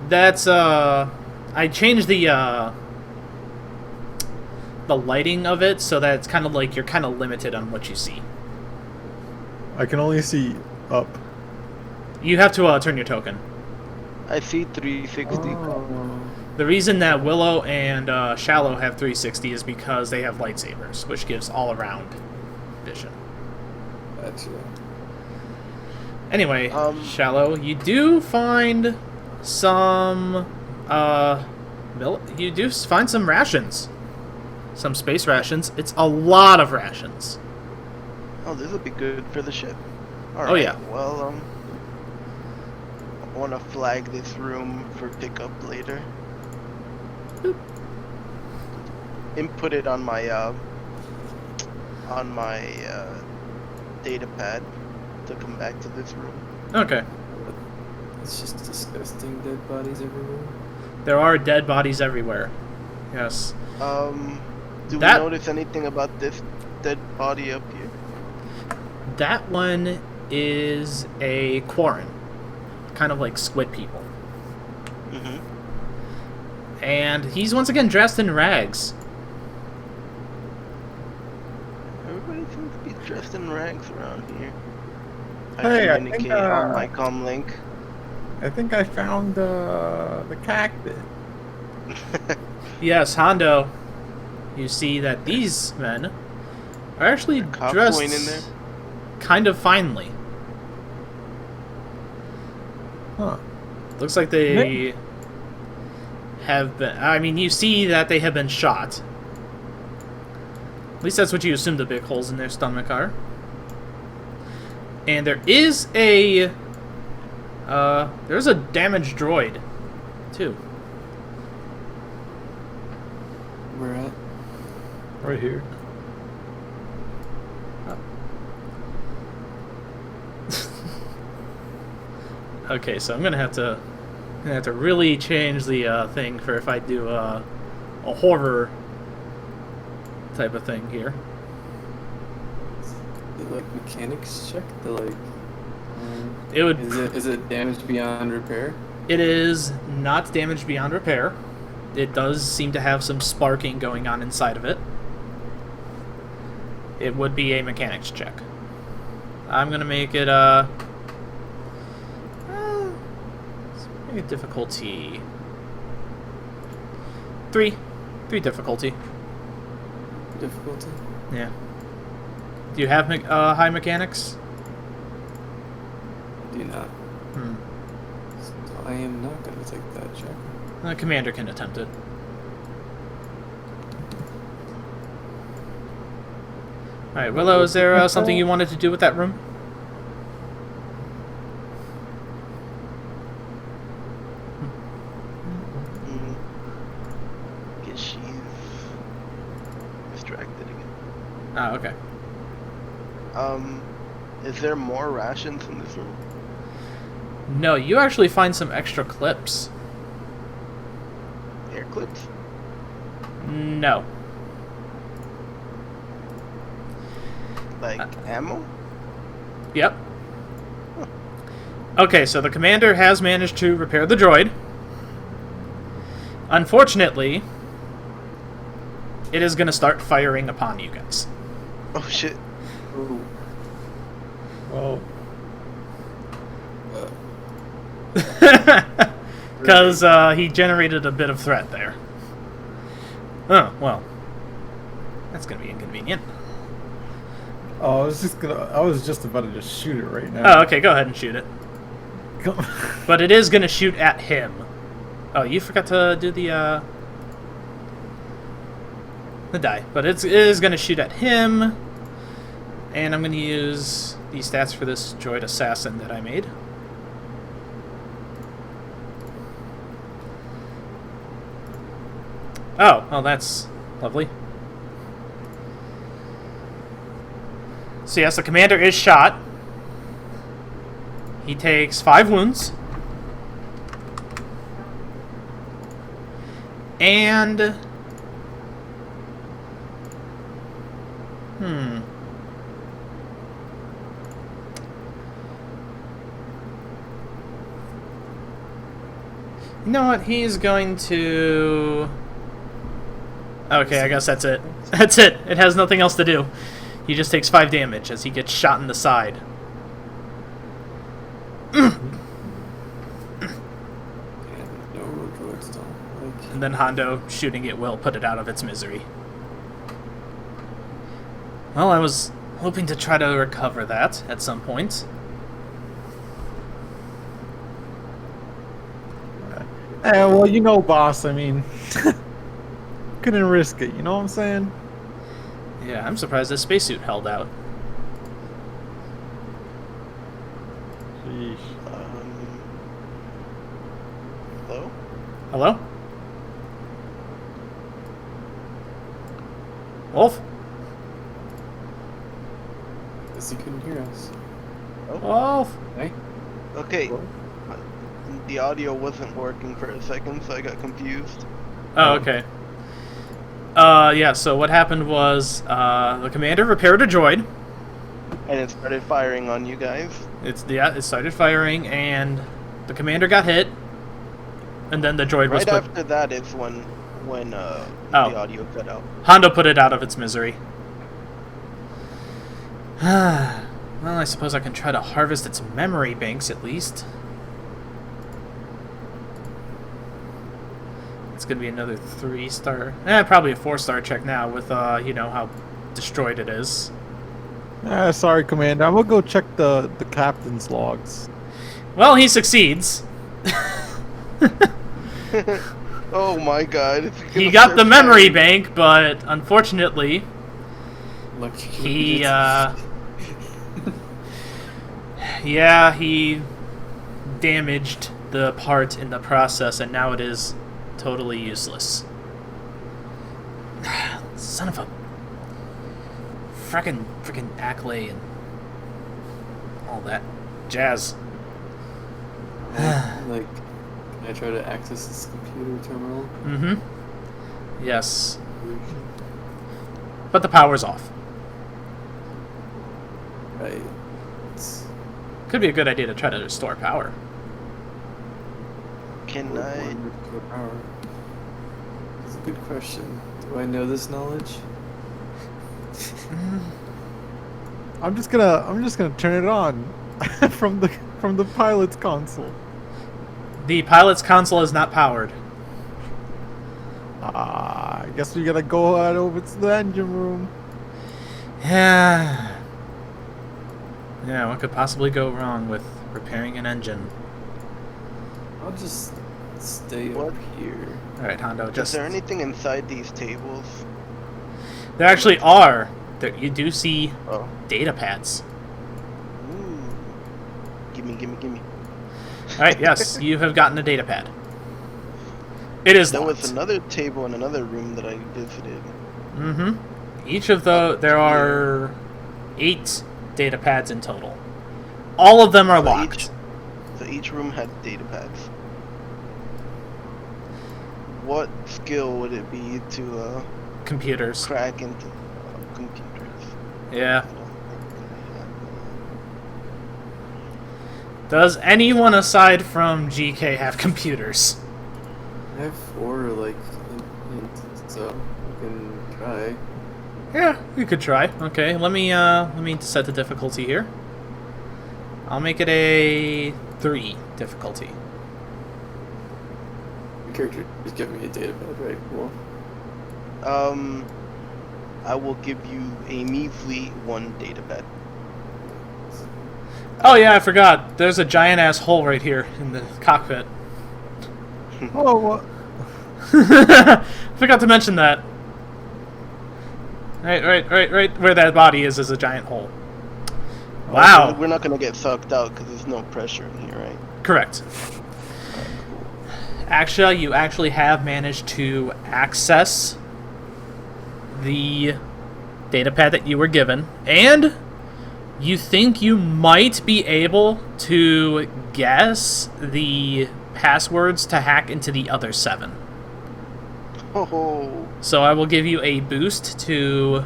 That's I changed the lighting of it so that it's kind of like you're kind of limited on what you see. I can only see up. You have to turn your token. I see 360. The reason that Willow and Shallow have 360 is because they have lightsabers, which gives all around edition. Gotcha. Anyway, Shallow, you do find some, you do find some rations. Some space rations. It's a lot of rations. Oh, this will be good for the ship. Alright, Oh, yeah. well, I want to flag this room for pickup later. Boop. Input it on my data pad to come back to this room. Okay. It's just disgusting dead bodies everywhere. There are dead bodies everywhere. Yes. Do That- we notice anything about this dead body up here? That one is a Quarren. Kind of like squid people. Mm-hmm. And he's once again dressed in rags. Everybody seems to be dressed in rags around here. Hey, I communicate think, on my comm link. I think I found the cactus. Yes, Hando. You see that these men are actually cop dressed going in there? kind of finely. Huh. Looks like they have been... I mean, you see that they have been shot. At least that's what you assume the big holes in their stomach are. And there is a... there's a damaged droid, too. Where at? Right here. Okay, so I'm gonna have to really change the thing for if I do a horror type of thing here. The like mechanics check. The like. It would. Is it damaged beyond repair? It is not damaged beyond repair. It does seem to have some sparking going on inside of it. It would be a mechanics check. I'm gonna make it let's make it difficulty 3 difficulty. Difficulty. Yeah. Do you have high mechanics? Do not. So I am not gonna take that check. The commander can attempt it. Alright, Willow, is there something you wanted to do with that room? Guess she's distracted again. Oh, okay. Is there more rations in this room? No, you actually find some extra clips. Air clips? No. Like ammo? Yep. Okay, so the commander has managed to repair the droid. Unfortunately, it is going to start firing upon you guys. Oh shit. Ooh. Well, Because he generated a bit of threat there. Oh, well. That's going to be inconvenient. oh, I was just about to just shoot it right now. Oh, okay, go ahead and shoot it. But it is going to shoot at him. Oh, you forgot to do the die. But it is going to shoot at him. And I'm going to use these stats for this droid assassin that I made. Oh, well, that's lovely. So yes, the commander is shot. He takes 5 wounds. And... You know what? He's going to... Okay, I guess that's it. That's it. It has nothing else to do. He just takes 5 damage as he gets shot in the side. Yeah, no road droids don't like. And then Hando, shooting it will put it out of its misery. Well, hoping to try to recover that at some point. Well, you know, boss, I mean, couldn't risk it, you know what I'm saying? Yeah, I'm surprised this spacesuit held out. Sheesh. Hello? Hello? Wolf? Guess he couldn't hear us. Wolf? Hey? Okay. The audio wasn't working for a second, so I got confused. Oh, okay. Yeah, so what happened was, the commander repaired a droid. And it started firing on you guys. It started firing, and the commander got hit, and then the droid was Right put... after that is when the audio cut out. Hando put it out of its misery. Well, I suppose I can try to harvest its memory banks, at least. It's gonna be another 3-star... probably a 4-star check now with, you know, how destroyed it is. Sorry, Commander. I'm gonna go check the captain's logs. Well, he succeeds. Oh my god. He got the memory bank, but unfortunately, Lucky he, idiot. yeah, he damaged the part in the process, and now it is totally useless. Son of a frickin' Ackley and all that jazz. Like, can I try to access this computer terminal? Mm-hmm. Yes. But the power's off. Right. It's, Could be a good idea to try to restore power. Can I... power. It's a good question. Do I know this knowledge? I'm just gonna turn it on from the pilot's console. The pilot's console is not powered. I guess we gotta go out over to the engine room. Yeah. Yeah, what could possibly go wrong with repairing an engine? I'll just stay What? up here. Alright, Hondo, Is just... there anything inside these tables? There actually are. You do see Oh. data pads. Ooh. Gimme. Alright, yes, you have gotten a data pad. It is There locked. was another table in another room that I visited. Mm-hmm. Each of there are 8 data pads in total. All of them are locked. So each room had data pads. What skill would it be to Computers. crack into computers? Yeah. I don't think I have Does anyone aside from GK have computers? I have 4, like, so I can try. Yeah, you could try. Okay, let me set the difficulty here. I'll make it a 3 difficulty. The character just give me a data pad, right? Well, I will give you a measly 1 data pad. Oh yeah, I forgot. There's a giant ass hole right here in the cockpit. Oh, what? Forgot to mention that. Right where that body is a giant hole. Wow. We're not gonna get sucked out because there's no pressure in here, right? Correct. Axia, you actually have managed to access the datapad that you were given, and you think you might be able to guess the passwords to hack into the other 7. Oh, So I will give you a boost to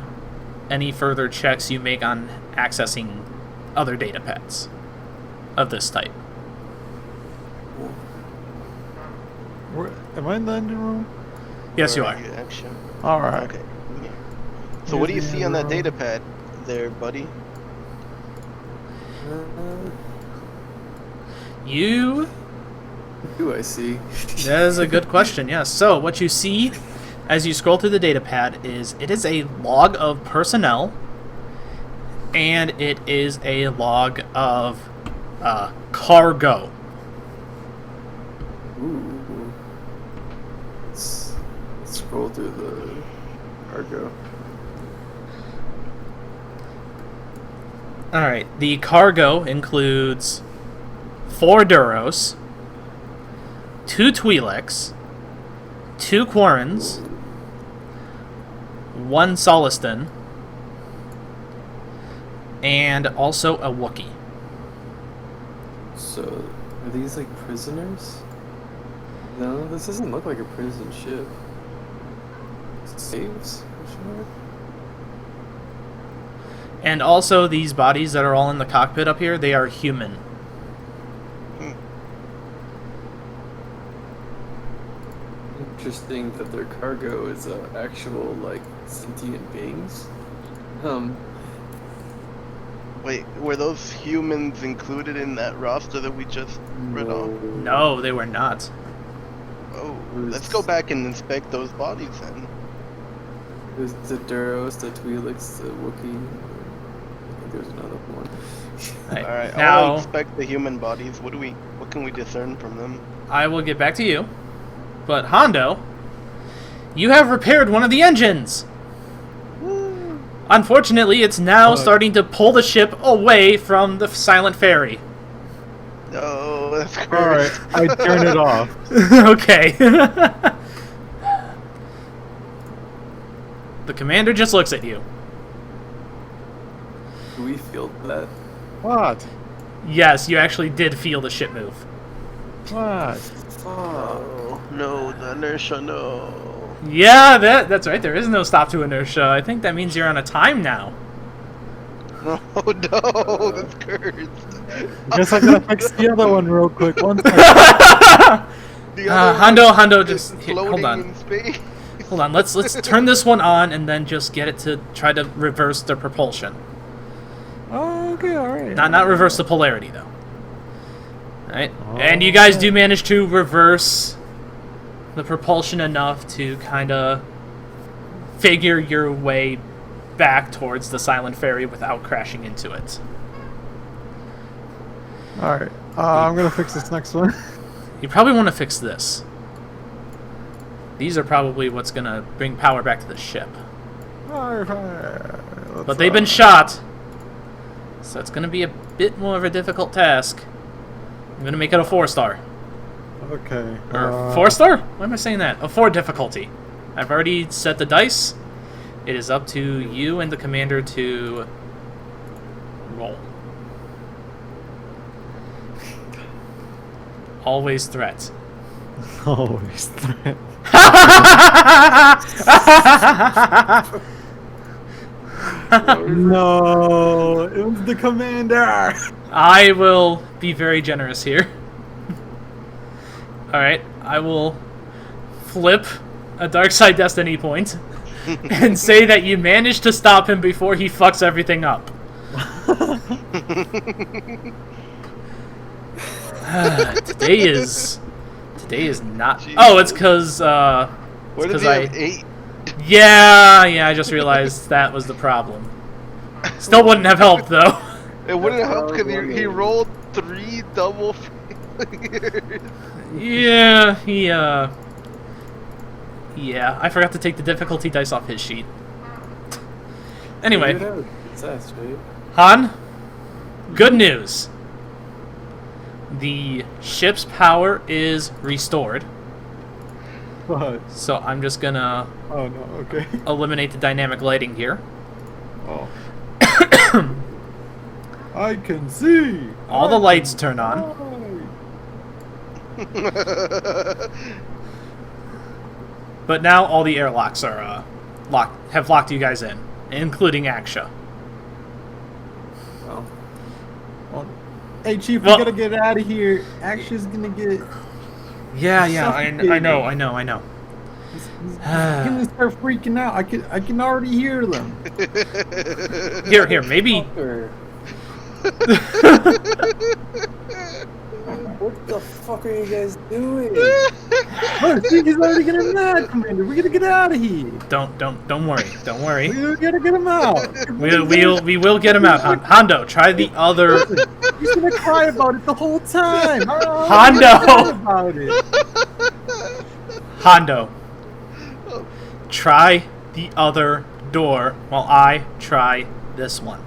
any further checks you make on accessing other datapads of this type. Am I in the engine room? Yes, you where are. Actually? All right. Okay. Yeah. So what do you see on that data pad there, buddy? You... what do I see? That is a good question, yes. So, what you see as you scroll through the datapad is it is a log of personnel and it is a log of cargo. Ooh. Let's scroll through the cargo. Alright, the cargo includes 4 Duros, 2 Twi'leks, 2 Quarrens, 1 Shalostek, and also a Wookiee. So, are these like prisoners? No, this doesn't look like a prison ship. Saves? And also these bodies that are all in the cockpit up here, they are human. Interesting that their cargo is actual like sentient beings. Wait, were those humans included in that roster that we just read off? No, they were not. Oh, let's go back and inspect those bodies then. There's the Duros, the Twi'leks, the Wookiee. I think there's another one. Alright, I now want to inspect the human bodies. What can we discern from them? I will get back to you. But Hando, you have repaired one of the engines. Unfortunately, it's now starting to pull the ship away from the silent ferry. No, that's cursed. Alright, I turn it off. Okay. The commander just looks at you. Do we feel that? What? Yes, you actually did feel the ship move. What? Oh, no, the inertia, no. Yeah, that's right. There is no stop to inertia. I think that means you're on a time now. Oh no, that's cursed. I guess I gotta fix the other one real quick. One second. The other Hando, one just is hold floating on. in space. Hold on. Let's turn this one on and then just get it to try to reverse the propulsion. Oh, okay, alright. Not reverse the polarity though. All right. And you guys do manage to reverse the propulsion enough to kind of figure your way back towards the silent ferry without crashing into it. Alright, I'm gonna fix this next one. You probably want to fix this. These are probably what's going to bring power back to the ship. But they've been shot, so it's going to be a bit more of a difficult task. I'm going to make it a 4-star. Okay. Or 4-star? Why am I saying that? A 4 difficulty. I've already set the dice. It is up to you and the commander to roll. Always threat. Always threat. No, it was the commander. I will be very generous here. Alright, I will flip a Dark Side Destiny point and say that you managed to stop him before he fucks everything up. Today is not. Jeez. Oh, it's because What did he have? 8? Yeah, I just realized that was the problem. Still wouldn't have helped though. It wouldn't help because he rolled 3 double failures. Yeah, yeah, I forgot to take the difficulty dice off his sheet. Anyway, Success, right? Han, good news. The ship's power is restored, What? so I'm just gonna Oh no, okay. eliminate the dynamic lighting here. Oh. I can see! All the lights turn on. But now all the airlocks are have locked you guys in, including Axia. Well, Well, hey Chief, Well- we gotta get out of here. Axia's gonna get... Yeah, I know. He's gonna start freaking out. I can already hear them. Here, maybe. or What the fuck are you guys doing? Look, he's already getting mad, Commander. We gotta get out of here. Don't worry. Don't worry. We gotta get him out. We will get him out. Hondo, try the other. He's gonna cry about it the whole time. Hando! About it. Hondo, try the other door while I try this one.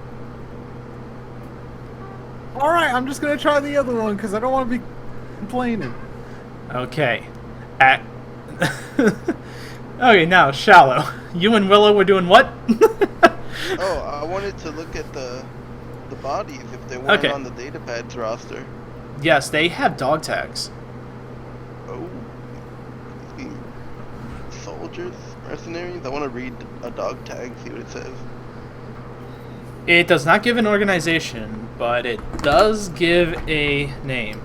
All right, I'm just gonna try the other one because I don't want to be complaining. Okay. Okay, now Shallow. You and Willow were doing what? Oh, I wanted to look at the bodies if they weren't Okay. on the datapads roster. Yes, they have dog tags. Oh. Soldiers? Mercenaries? I want to read a dog tag, see what it says. It does not give an organization, but it does give a name.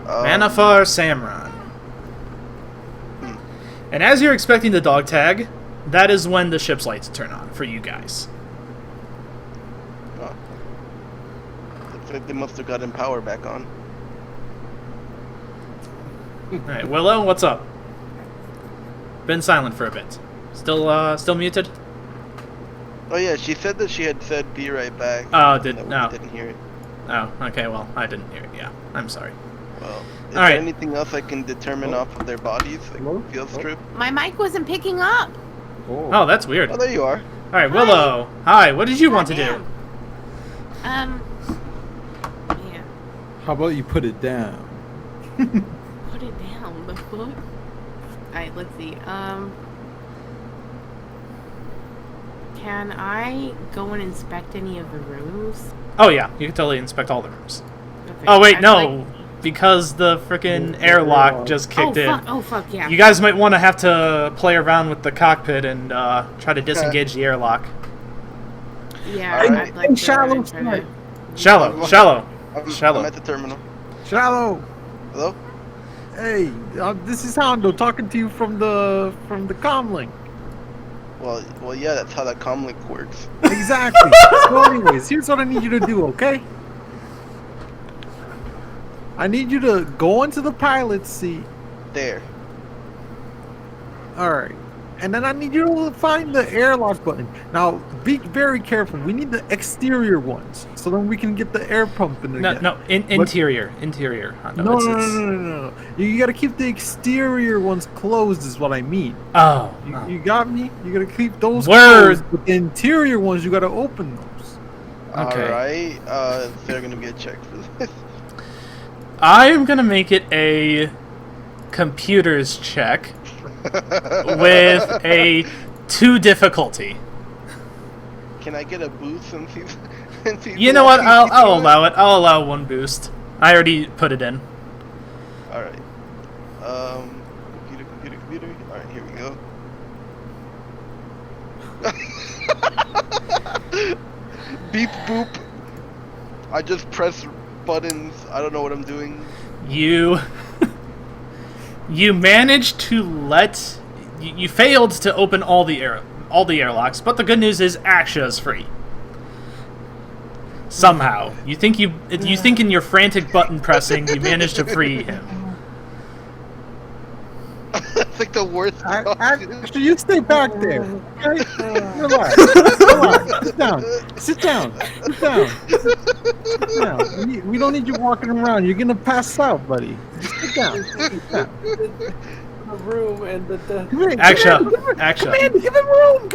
Manafar Samron. And as you're expecting the dog tag, that is when the ship's lights turn on for you guys. Oh. Looks like they must have gotten power back on. Alright, Willow, what's up? Been silent for a bit. Still muted? Oh yeah, she said that she had said be right back. Oh, and that we no. didn't hear it. Oh, okay, well, I didn't hear it, yeah. I'm sorry. Well, is Alright. there anything else I can determine off of their bodies? Hello? Like field strip? My mic wasn't picking up. Oh, that's weird. Oh, there you are. Alright, Willow. Hi, what did you want to do? Goddamn. Yeah. How about you put it down? Put it down. The fuck? Alright, let's see. Can I go and inspect any of the rooms? Oh, yeah, you can totally inspect all the rooms. Okay. Oh, wait, I'd no. like- Because the frickin' airlock just kicked in. Oh fuck, yeah. You guys might want to have to play around with the cockpit and try to disengage the airlock. Yeah, Alright. I'd like to Shallow try to- Shallow. I'm at the terminal. Shallow. Hello? Hey, this is Hando talking to you from the comlink. Well, yeah, that's how that comlink works. Exactly. So anyways, here's what I need you to do, okay? I need you to go into the pilot's seat. There. Alright. And then I need you to find the airlock button. Now, be very careful. We need the exterior ones, so then we can get the air pumping again. No, interior. Hondo. No. You gotta keep the exterior ones closed is what I mean. Oh. You got me? You gotta keep those Word. closed, but the interior ones, you gotta open those. Okay. Alright, is there gonna be a check for this? I'm gonna make it a computers check with a 2 difficulty. Can I get a boost since he's... You know what? I'll allow it. I'll allow 1 boost. I already put it in. Alright. Computer. Alright, here we go. Beep boop. I just press buttons. I don't know what I'm doing. You managed to let... You failed to open all the airlocks, but the good news is Axia is free. Somehow. You think in your frantic button pressing you managed to free him. That's like the worst. Actually, you stay back there. Okay? Relax. Sit down. We don't need you walking around. You're gonna pass out, buddy. Just sit down. The room and the Come here, Axia. Come in, give him room.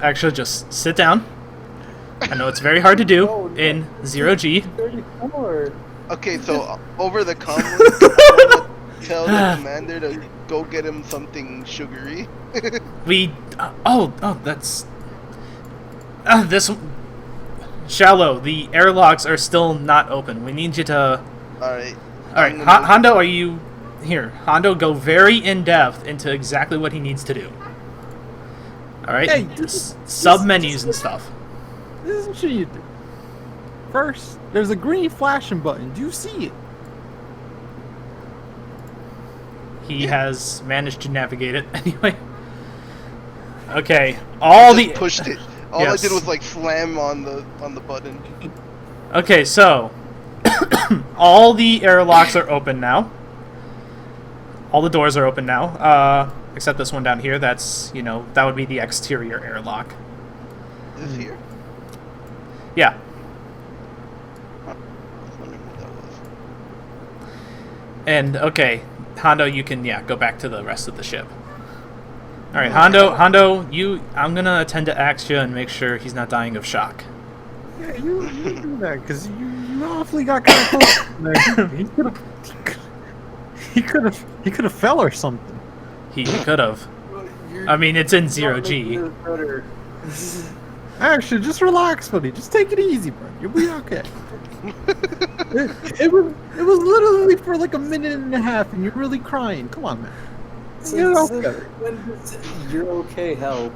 Axia, just sit down. I know it's very hard to do in 0G. 34. Okay, so over the comm, tell the commander to go get him something sugary. That's... this... Shallow, the airlocks are still not open. We need you to... Alright. Alright, Hando, are you... Here, Hando, go very in-depth into exactly what he needs to do. Alright? Hey, Sub-menus and stuff. This is what you do. First, there's a green flashing button. Do you see it? He has managed to navigate it anyway. Okay, all Just the pushed it. All Yes. I did was like slam on the button. Okay, so all the airlocks are open now. All the doors are open now, except this one down here. That's, you know, that would be the exterior airlock. This here? Yeah. I was wondering what that was. And okay, Hando, you can go back to the rest of the ship. All right, Hando, I'm gonna attend to Axia and make sure he's not dying of shock. Yeah, you do that because you awfully got kind of close. Man. He could have fell or something. He could have. I mean, it's in 0G. Actually, just relax, buddy. Just take it easy, bro. You'll be okay. it was literally for like a minute and a half, and you're really crying. Come on, man. You're okay. When does "you're okay" help?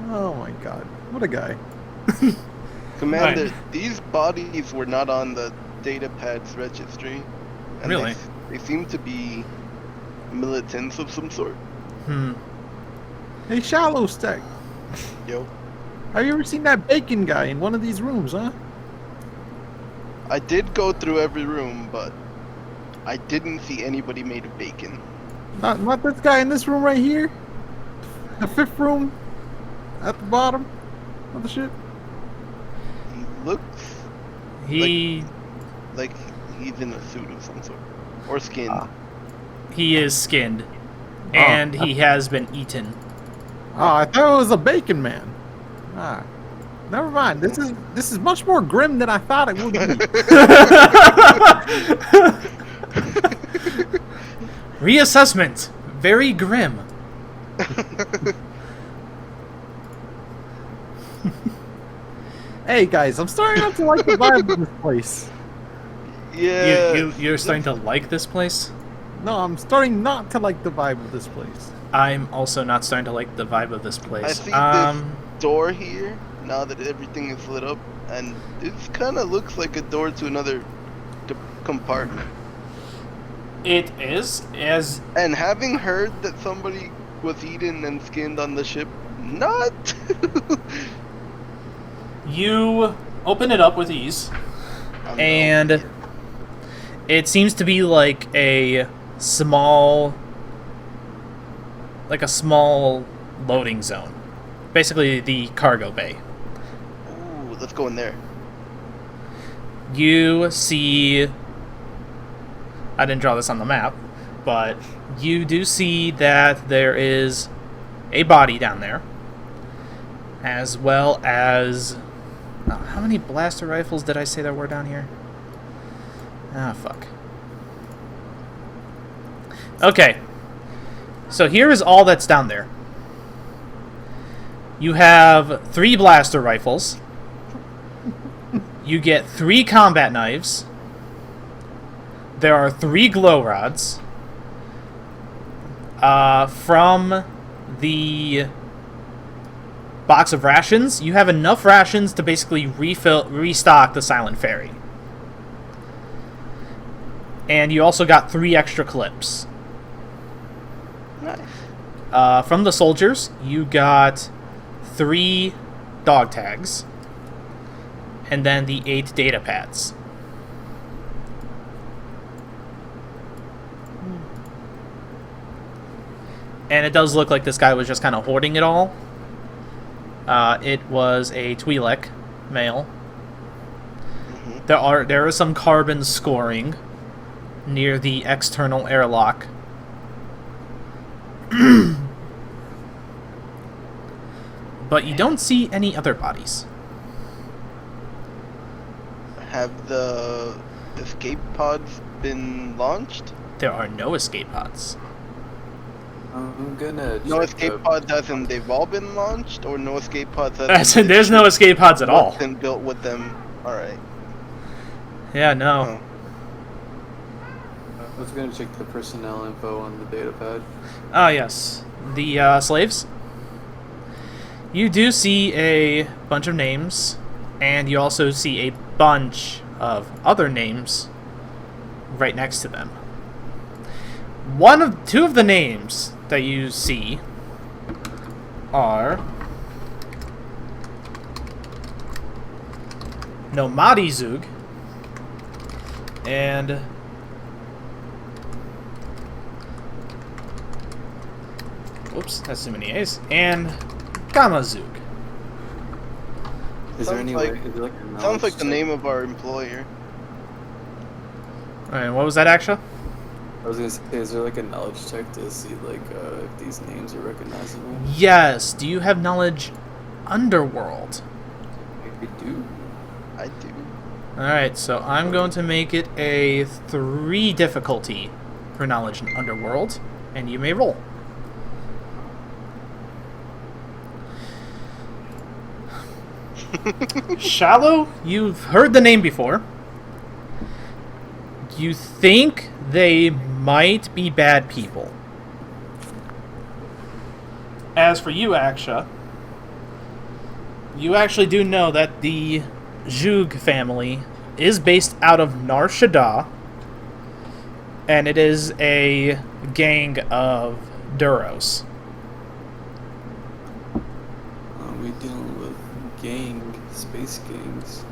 Oh my god, what a guy. Commander, Right. these bodies were not on the data pad's registry. And Really? They seem to be militants of some sort. Hey, Shalostek, Yo. have you ever seen that bacon guy in one of these rooms, huh? I did go through every room, but I didn't see anybody made of bacon. Not this guy in this room right here? The fifth room? At the bottom of the ship? He looks He like he's in a suit of some sort. Or skinned. he is skinned, and he has been eaten. Oh, I thought it was a bacon man. Ah, never mind. This is much more grim than I thought it would be. Reassessment. Very grim. Hey guys, I'm starting not to like the vibe of this place. Yeah. You're starting to like this place? No, I'm starting not to like the vibe of this place. I'm also not starting to like the vibe of this I place. see this door here, now that everything is lit up, and it kind of looks like a door to another compartment. It is, as And having heard that somebody was eaten and skinned on the ship, not. you open it up with ease, I'm and not- it seems to be like a small loading zone. Basically the cargo bay. Ooh, let's go in there. You see, I didn't draw this on the map, but you do see that there is a body down there, as well as how many blaster rifles did I say there were down here? Ah, fuck. Okay, so here is all that's down there. You have 3 blaster rifles. You get 3 combat knives. There are 3 glow rods. From the box of rations, you have enough rations to basically restock the Silent Ferry. And you also got 3 extra clips. Nice. From the soldiers, you got 3 dog tags. And then the 8 data pads. And it does look like this guy was just kind of hoarding it all. It was a Twi'lek male. There is some carbon scoring near the external airlock. But you don't see any other bodies. Have the escape pods been launched? There are no escape pods. I'm gonna. No check escape the- pods as in they've all been launched, or no escape pods As in, there's no escape pods at all. Been built with them. All right. Yeah, no. I was gonna check the personnel info on the data pad. Ah, yes. The slaves. You do see a bunch of names, and you also see a bunch of other names right next to them. Two of the names that you see are Nomadi Zug and whoops, that's too many A's, and Gamma Zug. Is there Sounds any like- way? Is there like a Sounds knowledge like the check? name of our employer. Alright, what was that, Axia? I was gonna say, is there like a knowledge check to see like if these names are recognizable? Yes. Do you have knowledge underworld? I do. I do. Alright, so I'm going to make it a 3 difficulty for knowledge in underworld, and you may roll. Shallow, you've heard the name before. You think they might be bad people. As for you, Axia, you actually do know that the Zhug family is based out of Nar Shaddaa, and it is a gang of Duros. We dealing with space gangs.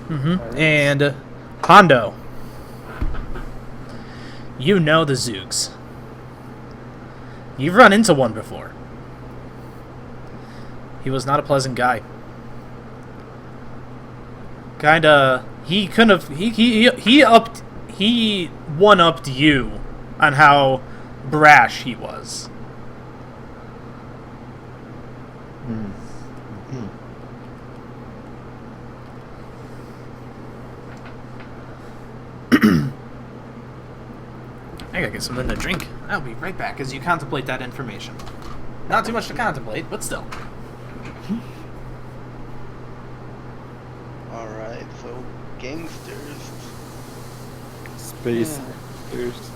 Mm-hmm. And Hando, you know the Zoogs. You've run into one before. He was not a pleasant guy. Kinda, he couldn't have. He one-upped you on how brash he was. I gotta get something to drink. I'll be right back as you contemplate that information. Not too much to contemplate, but still. Alright, so gangsters. Space. There's.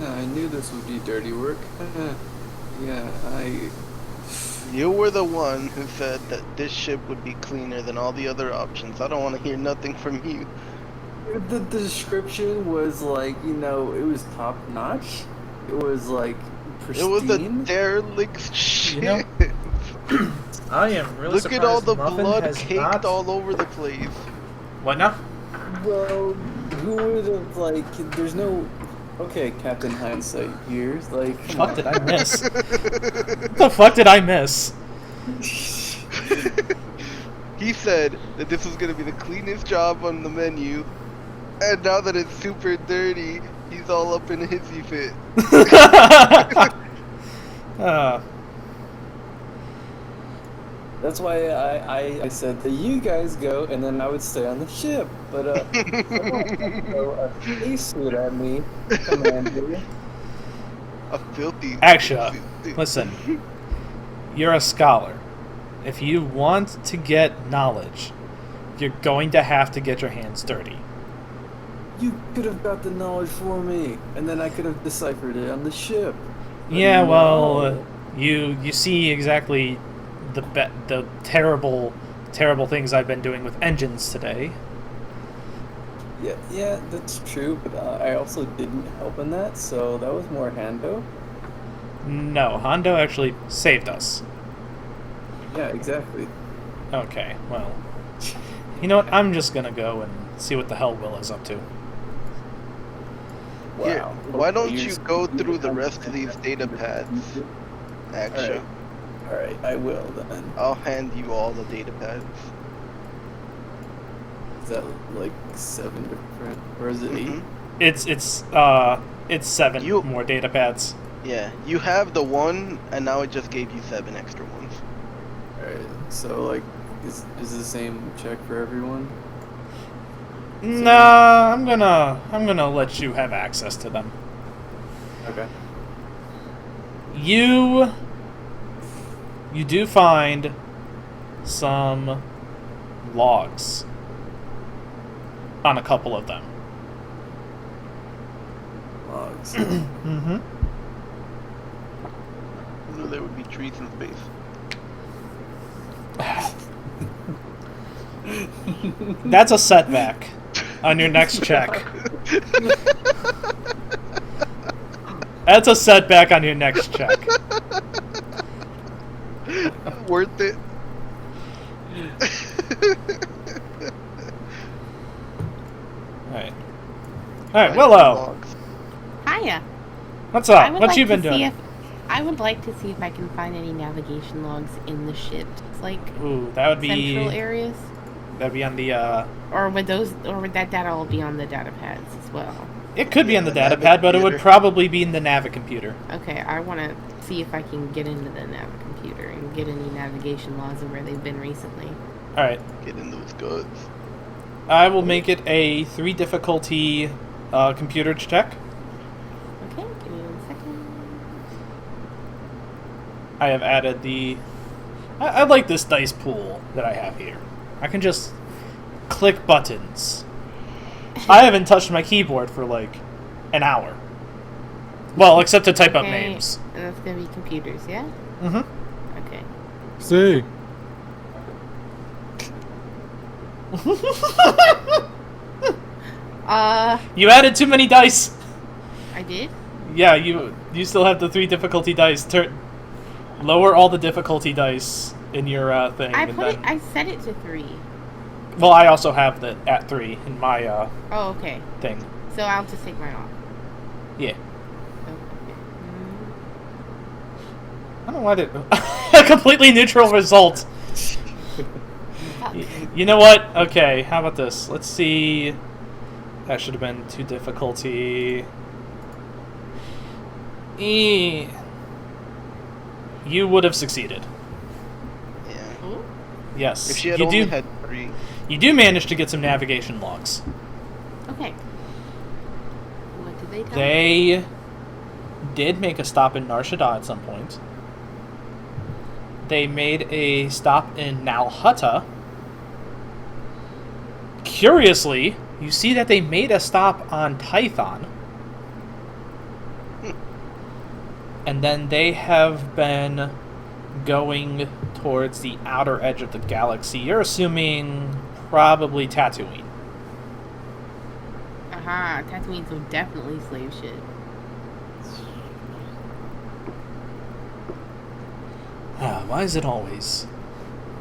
I knew this would be dirty work. You were the one who said that this ship would be cleaner than all the other options. I don't want to hear nothing from you. The description was like, it was top notch. It was like pristine. It was a derelict ship. know, I am really Look surprised at all the Muffin blood has caked not... all over the place. What now? Well, who would have There's no. Okay, Captain Hindsight here. Like, come What on. did I miss? What the fuck did I miss? He said that this was gonna be the cleanest job on the menu, and now that it's super dirty, he's all up in a hissy fit. That's why I said that you guys go, and then I would stay on the ship. But someone throw a spacesuit at me, Commander. A filthy. Axia, listen. You're a scholar. If you want to get knowledge, you're going to have to get your hands dirty. You could have got the knowledge for me, and then I could have deciphered it on the ship. But Yeah, no. well, you see exactly the terrible things I've been doing with engines today. Yeah, that's true. But I also didn't help in that, so that was more Hando. No, Hando actually saved us. Yeah, exactly. Okay, well, you know what? I'm just gonna go and see what the hell Will is up to. Wow. Here, why don't Okay, you go through the rest of these data pads, Axia? Alright, I will then. I'll hand you all the data pads. Is that like 7 different, or is it 8? Mhm. It's 7 You- more data pads. Yeah, you have the one, and now it just gave you 7 extra ones. Alright, so like, is the same check for everyone? Nah, I'm gonna let you have access to them. Okay. You do find some logs on a couple of them. Logs. Mm-hmm. I knew there would be trees in space. That's a setback. on your next check. That's a setback on your next check. Worth it. Alright. Alright, Willow. Logs. Hiya. What's I up? would What like you been to see doing? I would like to see if I can find any navigation logs in the ship. It's like Ooh, that would be central areas. that'd be on the Or would that data all be on the data pads as well? it could be on the the data Navi pad, but it would computer. probably be in the Navi computer. Okay, I want to see if I can get into the Navi computer and get any navigation logs of where they've been recently. Alright. Get in those goods. I will make it a 3 difficulty computer check. Okay, give me 1 second. I have added the I like this dice pool that I have here. I can just click buttons. I haven't touched my keyboard for like an hour. Well, except to type up Okay, names. And that's gonna be computers, yeah? Mm-hmm. Okay. See. You added too many dice. I did? Yeah, you still have the 3 difficulty dice. Lower all the difficulty dice in your thing. I and put it. then, I set it to 3. well, I also have the at 3 in my Oh, okay. thing. So I'll just take mine off. Yeah. Oh, okay. I don't know why a completely neutral result. You know what? Okay, how about this? Let's see. That should have been 2 difficulty. You would have succeeded. Yeah. Ooh. Yes. If she had you only do. had 3. You do manage to get some navigation logs. Okay. What did they tell me? They did make a stop in Nar Shaddaa at some point. They made a stop in Nalhutta. Curiously, you see that they made a stop on Tython. And then they have been going towards the outer edge of the galaxy. You're assuming probably Tatooine. Aha, Tatooine's so definitely slave ship. Why is it always,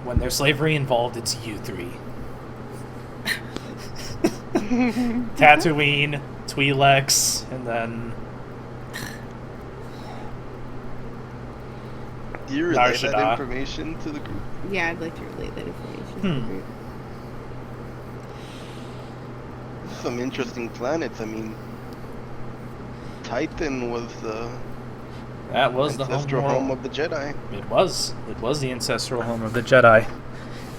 when there's slavery involved, it's you 3? Tatooine, Twi'leks, and then Do you relay Nar that Shaddaa. information to the group? Yeah, I'd like to relate that information to the group. Some interesting planets. I mean, Titan was the that was the ancestral home of the Jedi. It was. It was the ancestral home of the Jedi.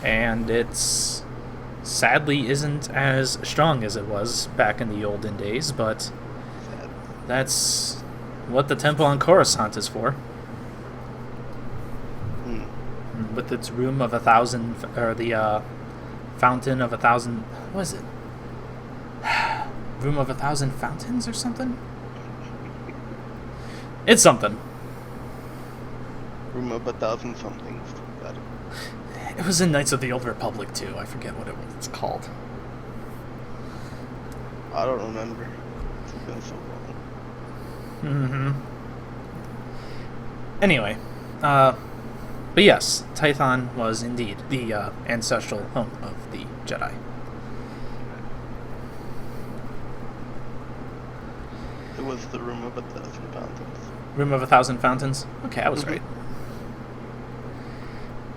And it's sadly isn't as strong as it was back in the olden days, but Sad. that's what the Temple on Coruscant is for. Hmm. With its room of 1,000, or the fountain of 1,000. What is it? Room of 1,000 fountains or something? It's something. Room of 1,000 somethings. Got it. It was in Knights of the Old Republic too. I forget what it's called. I don't remember. It's been so long. Anyway, but yes, Tython was indeed the ancestral home of the Jedi. It was the room of 1,000 fountains. Room of 1,000 fountains. Okay, I was right.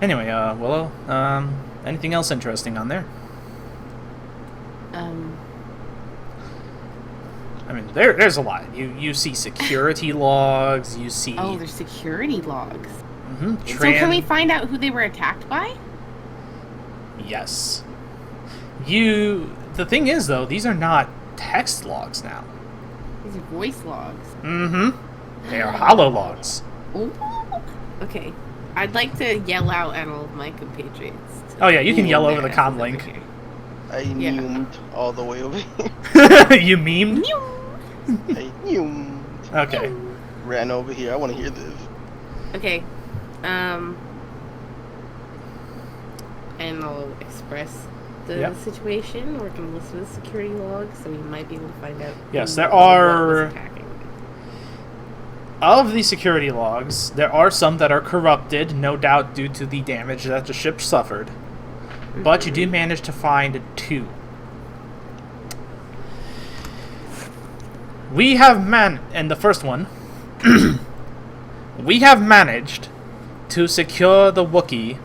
Anyway, Willow, anything else interesting on there? I mean, there's a lot. You see security logs. You see. Oh, there's security logs. Mhm, So can we find out who they were attacked by? Yes. The thing is, though, these are not text logs now. These are voice logs. They are hollow logs. Ooh. Okay. I'd like to yell out at all of my compatriots. Oh yeah, you can Ooh, yell over there, the comm over link. here. I Yeah. neumed all the way over here. You memed? I neumed. Okay. Ran over here. I want to hear this. Okay. And I'll express the Yep. situation. We're going to listen to the security logs, so we might be able to find out. Yes, who there or what are- was attacking. Of the security logs, there are some that are corrupted, no doubt due to the damage that the ship suffered. But you do manage to find 2. We have and the first one, we have managed to secure the Wookiee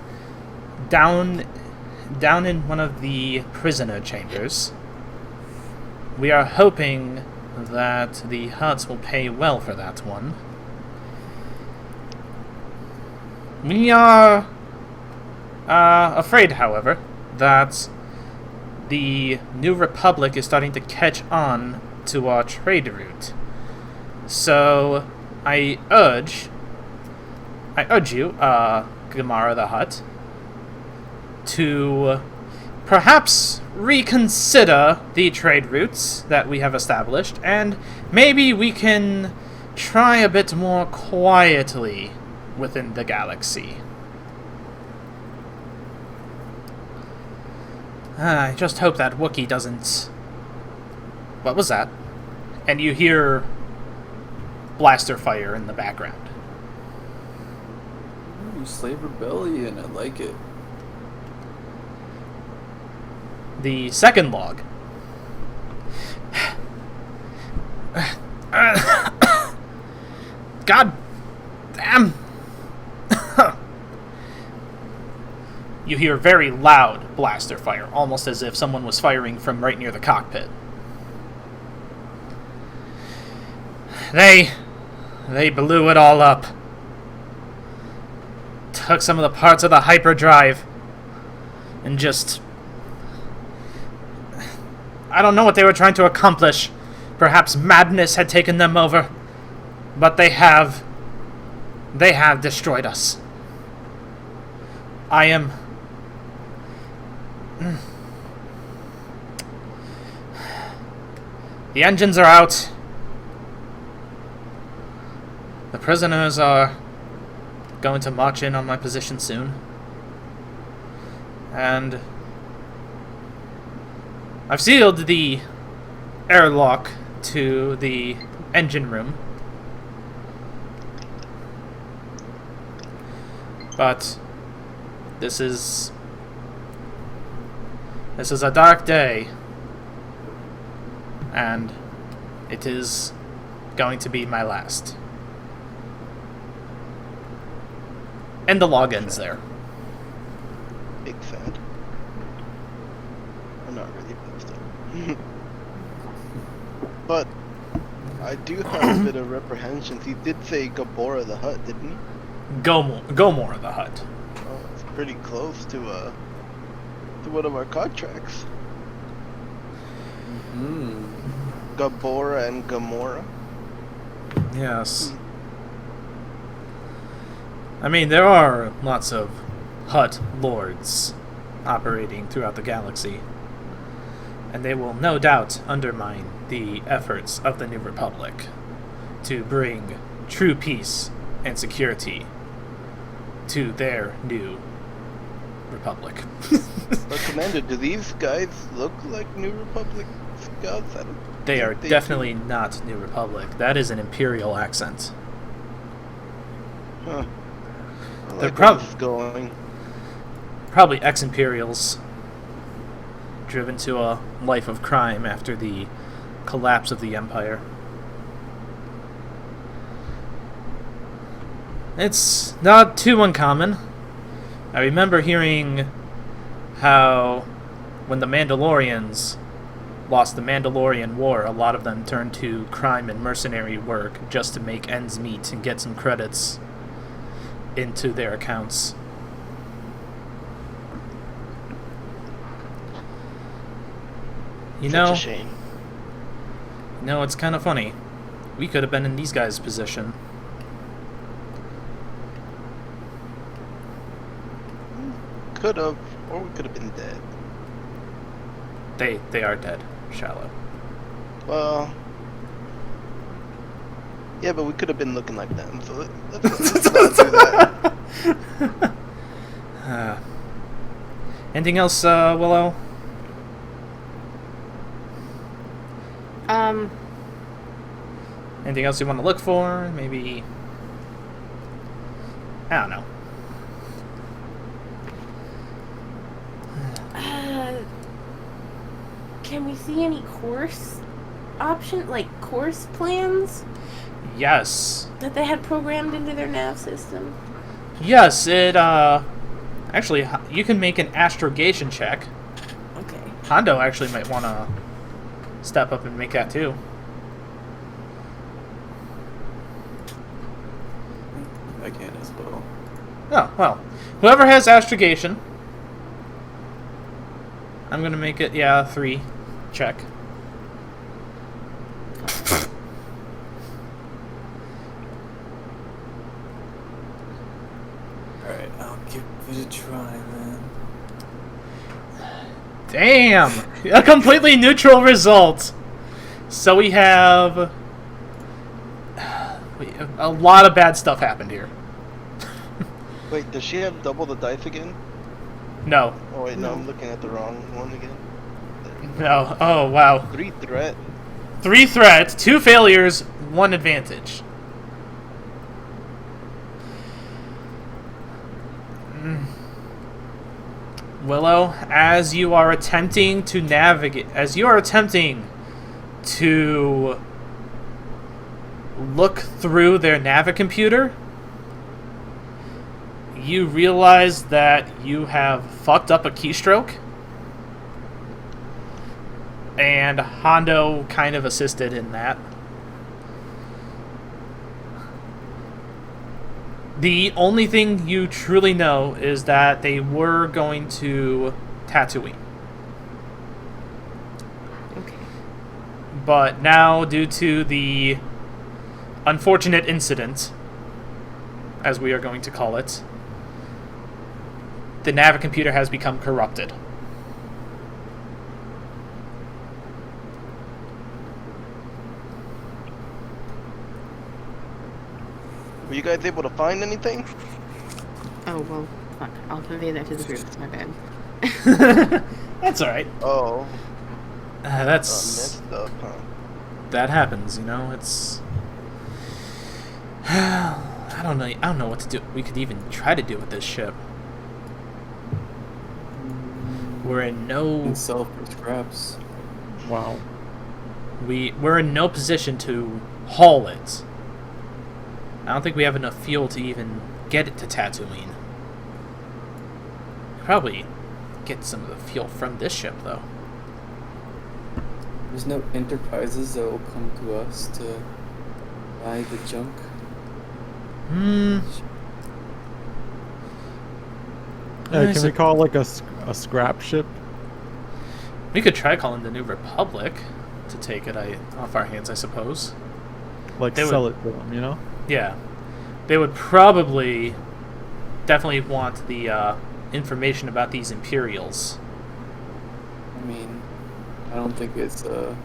down in one of the prisoner chambers. We are hoping that the Hutts will pay well for that one. We are afraid, however, that the New Republic is starting to catch on to our trade route. So I urge you, Gamara the Hutt, to perhaps reconsider the trade routes that we have established, and maybe we can try a bit more quietly within the galaxy. I just hope that Wookiee doesn't... What was that? And you hear blaster fire in the background. Ooh, slave rebellion, I like it. The second log. God damn! You hear very loud blaster fire, almost as if someone was firing from right near the cockpit. They blew it all up. Took some of the parts of the hyperdrive and just... I don't know what they were trying to accomplish. Perhaps madness had taken them over. But they have destroyed us. I am... The engines are out. The prisoners are going to march in on my position soon. And I've sealed the airlock to the engine room. But this is a dark day, and it is going to be my last. And the log ends there. Big fan. I'm not really big but I do have a bit of reprehensions. He did say Gabora the Hutt, didn't he? Gomor the Hutt. Oh, it's pretty close to one of our contracts. Gabora and Gamora. Yes. I mean, there are lots of Hutt lords operating throughout the galaxy, and they will no doubt undermine the efforts of the New Republic to bring true peace and security to their new republic. But Commander, do these guys look like New Republic scouts? I don't They are think definitely not New Republic. That is an Imperial accent. Huh. I They're like where this is prob- going. Probably ex-Imperials driven to a life of crime after the collapse of the Empire. It's not too uncommon. I remember hearing how when the Mandalorians lost the Mandalorian War, a lot of them turned to crime and mercenary work just to make ends meet and get some credits into their accounts. You Such know, a shame. it's kind of funny. We could have been in these guys' position. Could have, or we could have been dead. They are dead, Shallow. Well, yeah, but we could have been looking like them. So let's not do that. Anything else, Willow? Anything else you want to look for? Maybe... I don't know. Can we see any course course plans Yes. that they had programmed into their nav system? Yes, it, actually, you can make an astrogation check. Okay. Hando actually might want to step up and make that too. I can as well. Oh, well. Whoever has astrogation. I'm going to make it, 3 check. Alright, I'll give it a try, man. Damn! A completely neutral result! So we have... a lot of bad stuff happened here. Wait, does she have double the dice again? No. Oh wait, no, I'm looking at the wrong one again. No. Oh, wow. 3 threat. 3 threats, 2 failures, 1 advantage. Willow, as you are attempting to navigate, as you are attempting to look through their navicomputer, you realize that you have fucked up a keystroke. And Hando kind of assisted in that. The only thing you truly know is that they were going to Tatooine. Okay. But now, due to the unfortunate incident, as we are going to call it, the navicomputer has become corrupted. Were you guys able to find anything? Oh, well, fuck. I'll convey that to the group. It's my bad. That's alright. Oh, That's... messed up, huh? that happens, you know, it's... I don't know what to do. We could even try to do with this ship. We're in no... And sell for scraps. Wow. We're in no position to haul it. I don't think we have enough fuel to even get it to Tatooine. Probably get some of the fuel from this ship, though. There's no enterprises that will come to us to buy the junk. Yeah, can we call like a scrap ship? We could try calling the New Republic to take it off our hands, I suppose. Like They sell would- it to them, you know? Yeah. They would probably definitely want the information about these Imperials. I mean, I don't think it's I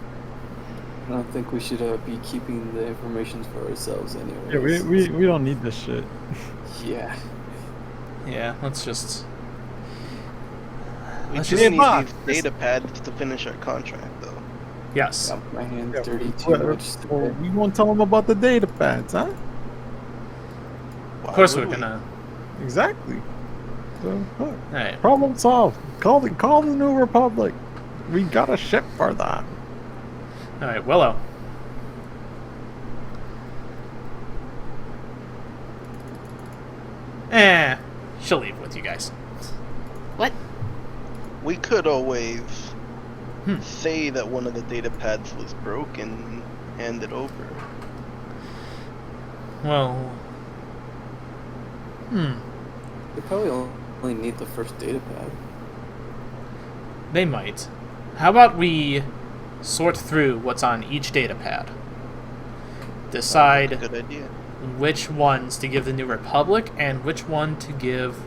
don't think we should be keeping the information for ourselves anyway. Yeah, we don't need this shit. Yeah. Yeah, let's just... We Let's do just- need Bob, these data pads to finish our contract, though. Yes. Got my hands Yeah, dirty too much. well, we won't tell them about the data pads, huh? Why Of course would we're we? gonna... Exactly. So, look, Alright. problem solved. Call the New Republic. We got a ship for that. Alright, Willow. She'll leave with you guys. What? We could always Hmm. say that one of the data pads was broken and hand it over. Well... They probably only need the first data pad. They might. How about we sort through what's on each data pad? Decide That's a good idea. which ones to give the New Republic and which one to give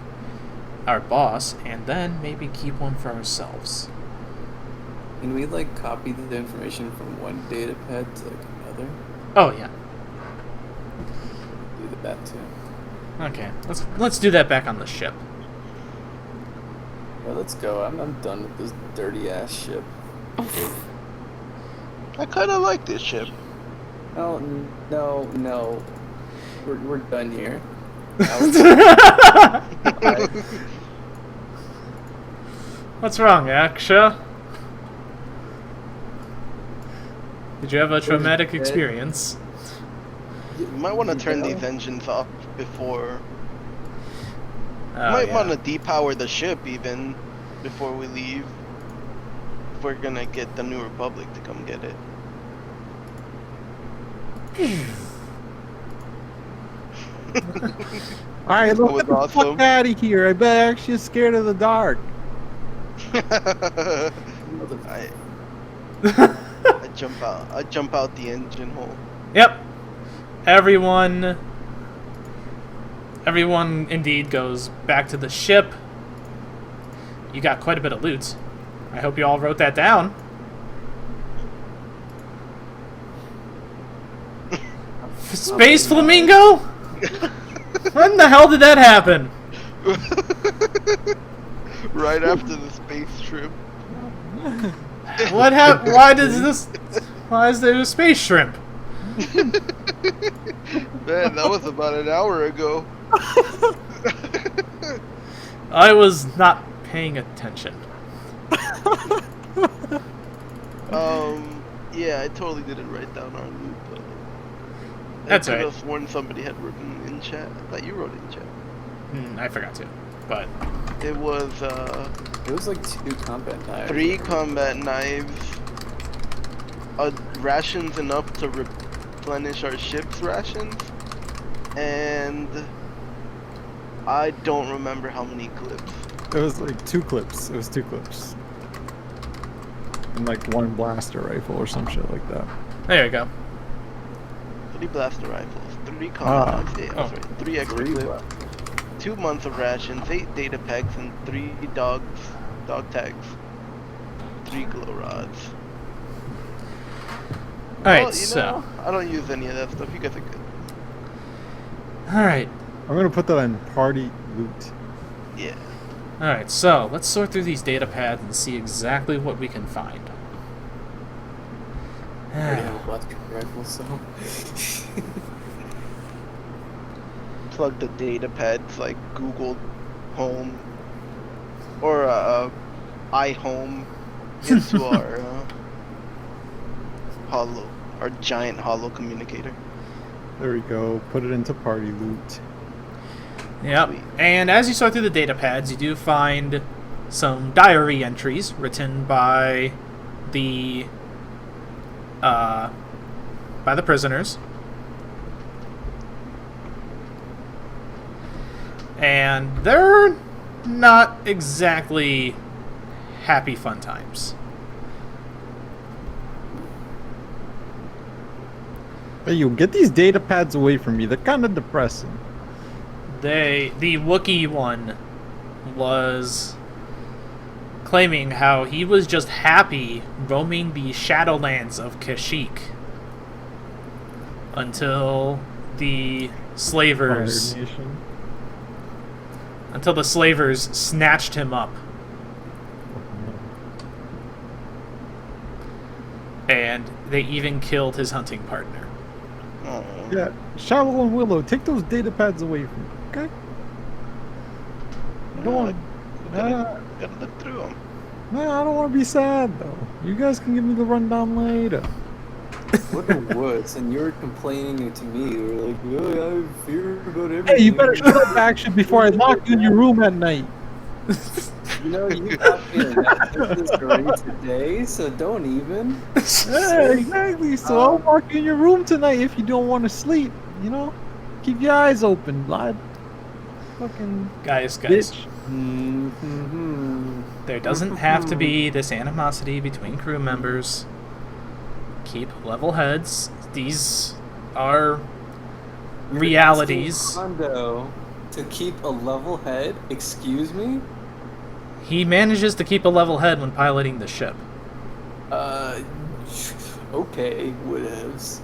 our boss, and then maybe keep one for ourselves. Can we like copy the information from one data pad to like another? Oh yeah. Do that too. Okay. Let's do that back on the ship. Yeah, let's go. I'm done with this dirty ass ship. I kind of like this ship. Oh, no. We're done here. What's wrong, Axia? Did you have a traumatic dead. experience? You might want to turn No. these engines off before. Oh, Might yeah. want to depower the ship even before we leave. If we're gonna get the New Republic to come get it. Alright, That let's was get the awesome. fuck out of here. I bet Axia's scared of the dark. I jump out. I jump out the engine hole. Yep. Everyone indeed goes back to the ship. You got quite a bit of loot. I hope you all wrote that down. Space Flamingo? When the hell did that happen? Right after the space trip. What happened? Why is there a space shrimp? Man, that was about an hour ago. I was not paying attention. Yeah, I totally didn't write down our loot, but That's I all could right. have sworn somebody had written in chat. I thought you wrote in chat. I forgot to, but It was It was like 2 combat knives. 3 combat knives, rations enough to replenish our ship's rations, and I don't remember how many clips. It was like 2 clips. It was 2 clips. And like 1 blaster rifle or some shit like that. there you go. 3 blaster rifles, 3 combat knives, yeah, Oh. sorry, 3 extra 3 clips, 2 months of rations, 8 data packs, and 3 dog tags, 3 glow rods. Alright, Well, you so. know, I don't use any of that stuff. You guys are good. Alright. I'm gonna put that in party loot. Yeah. Alright, so let's sort through these data pads and see exactly what we can find. I already have a blaster rifle, so. Plug the data pads like Google Home or iHome into our giant hollow communicator. There we go. Put it into party loot. Yep. Sweet. And as you sort through the data pads, you do find some diary entries written by the prisoners. And they're not exactly happy fun times. Hey, you get these data pads away from me. They're kind of depressing. The Wookiee one was claiming how he was just happy roaming the Shadowlands of Kashyyyk until the slavers Fire Nation. snatched him up. And they even killed his hunting partner. Oh. Yeah, Shallow and Willow, take those data pads away from me, okay? I don't want. Gotta look through them. Nah, I don't want to be sad though. You guys can give me the rundown later. What the woods? And you were complaining to me. You were like, oh, I have fear about everything. Hey, you better shut up, action, before I lock you in your room at night. You know, you got me in that business already today, so don't even. Yeah, exactly. So I'll lock you in your room tonight if you don't want to sleep. You know, keep your eyes open, lad. Fucking Guys, bitch. Mm-hmm. there doesn't have to be this animosity between crew members. Keep level heads. These are realities. Hando, to keep a level head, excuse me? He manages to keep a level head when piloting the ship. Okay, whatevs.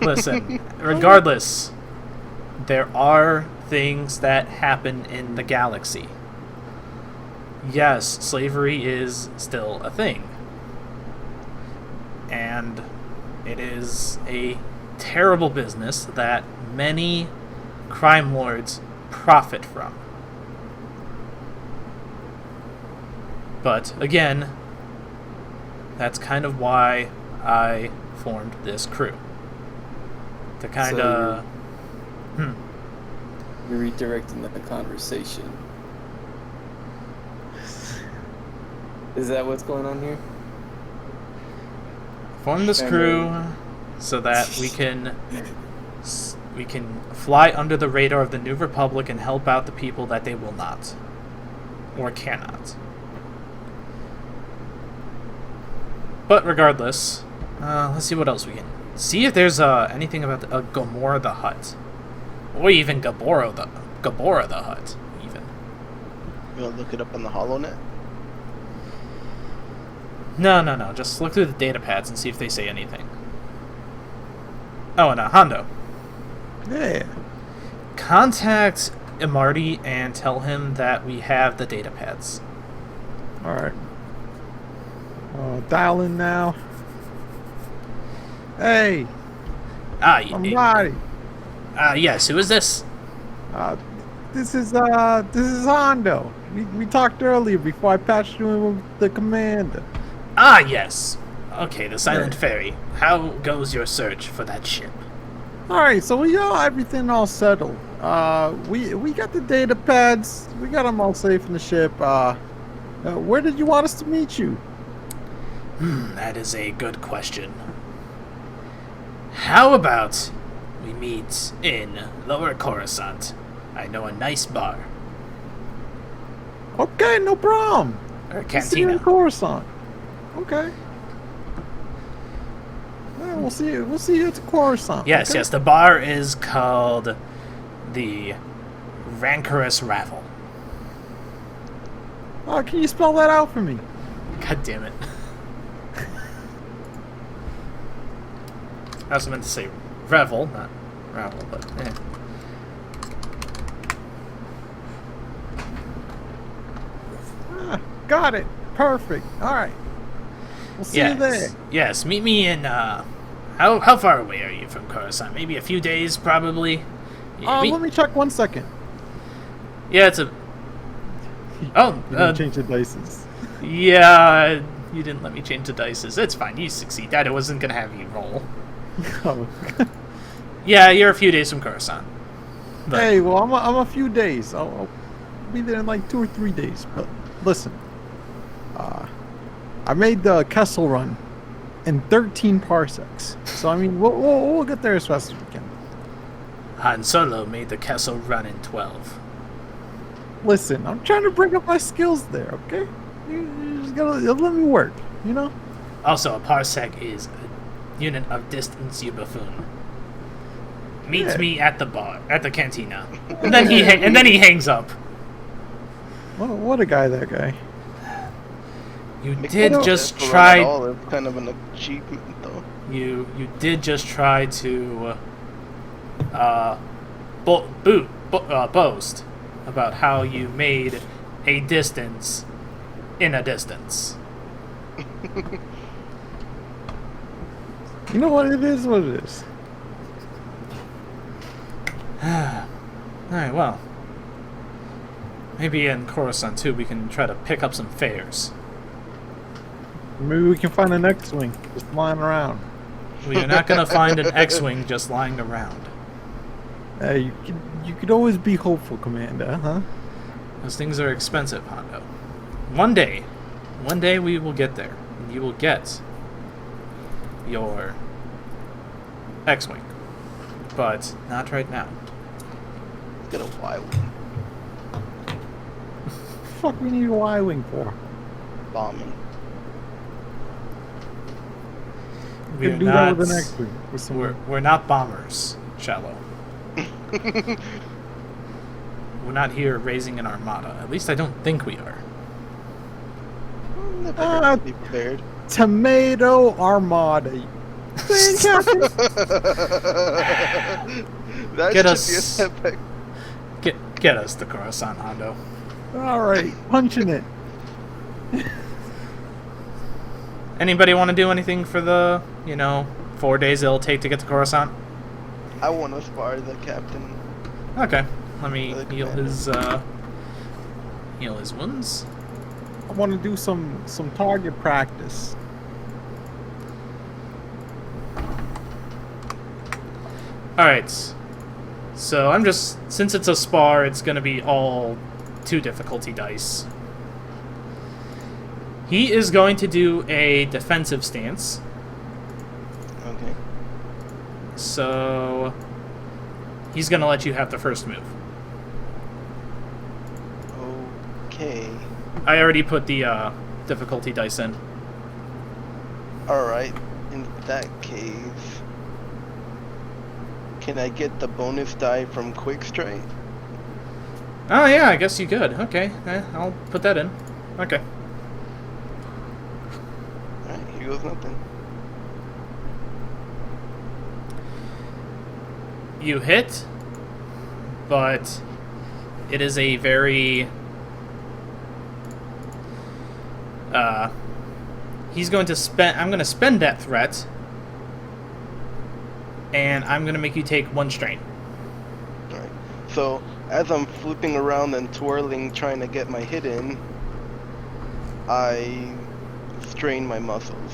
Listen, regardless, there are things that happen in the galaxy. Yes, slavery is still a thing. and it is a terrible business that many crime lords profit from. But again, that's kind of why I formed this crew. To kind of... You're redirecting the conversation. Is that what's going on here? Form this crew so that we can fly under the radar of the New Republic and help out the people that they will not or cannot. But regardless, let's see what else we can see if there's anything about Gomorrah the Hutt, or even Gabora the Hutt. Even You want to look it up on the HoloNet? no. Just look through the data pads and see if they say anything. Oh, and Hando. Yeah. Contact Imardi and tell him that we have the data pads. All right. Dial in now. Hey, somebody. Yes. Who is this? This is Hando. We talked earlier before I patched you in with the commander. Yes. Okay, the Silent Yeah. Ferry. How goes your search for that ship? All right, so we got everything all settled. We got the data pads. We got them all safe in the ship. Where did you want us to meet you? That is a good question. How about we meet in Lower Coruscant? I know a nice bar. Okay, no problem. Or We'll see you in cantina. Coruscant. Okay. Yeah, we'll see you. We'll see you at the Coruscant. Yes, okay? yes, the bar is called the Rancorous Ravel. Can you spell that out for me? God damn it. I also meant to say Revel, not Ravel, but eh. Got it. Perfect. All right. We'll see you there. Yes, meet me in, how far away are you from Coruscant? Maybe a few days, probably? Let me check 1 second. Yeah, it's a... Oh, You didn't change the dices. yeah, you didn't let me change the dices. It's fine, you succeed. I wasn't gonna have you roll. Oh. Yeah, you're a few days from Coruscant. But, Hey, well, I'm a few days. I'll be there in like 2 or 3 days. But listen, I made the Kessel run in 13 parsecs. So I mean, we'll get there as fast as we can. Han Solo made the Kessel run in 12. Listen, I'm trying to bring up my skills there. Okay, you just gotta let me work. You know. Also, a parsec is a unit of distance, you buffoon. Meets Yeah. me at the bar, at the cantina. And then he hangs up. What a guy, that guy. You Make did it just run at try... all, it's kind of an achievement, though. You did just try to boast about how you made a distance in a distance. You know what it is? What it is. Alright, well. Maybe in Coruscant too we can try to pick up some fares. Maybe we can find an X-wing just lying around. Well, you're not gonna find an X-Wing just lying around. You could always be hopeful, Commander, huh? Those things are expensive, Hondo. One day we will get there. And you will get your X-Wing. But not right now. Get a Y-wing. Fuck, we need a Y-wing for. Bombing. We could do that with an X-wing. With some We're not bombers, Shallow. We're not here raising an armada. At least I don't think we are. Never Ah. hurt to be prepared. tomato armada. Saying, Captain? That Get should us- be an epic. Get us to Coruscant, Hondo. All right, punching it. Anybody want to do anything for the, 4 days it'll take to get to Coruscant? I want to spar the captain. Okay. Let me The heal commander. his wounds. I want to do some target practice. Alright. So since it's a spar, it's going to be all 2 difficulty dice. He is going to do a defensive stance. Okay. So he's going to let you have the first move. Okay. I already put the difficulty dice in. Alright. In that case, can I get the bonus die from Quick Strike? Oh yeah, I guess you could. Okay, I'll put that in. Okay. Alright, here goes nothing. You hit, but it is a very... he's going to spend... I'm going to spend that threat, and I'm going to make you take 1 strain. Alright. So, as I'm flipping around and twirling trying to get my hit in, I strain my muscles.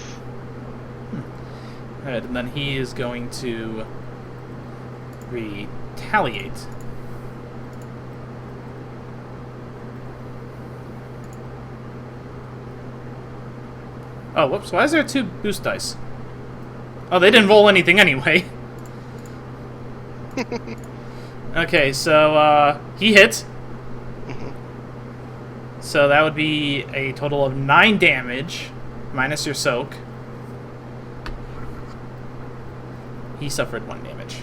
Alright, and then he is going to retaliate. Oh, whoops. Why is there 2 boost dice? Oh, they didn't roll anything anyway. Okay, so, he hit. So that would be a total of 9 damage, minus your soak. He suffered 1 damage.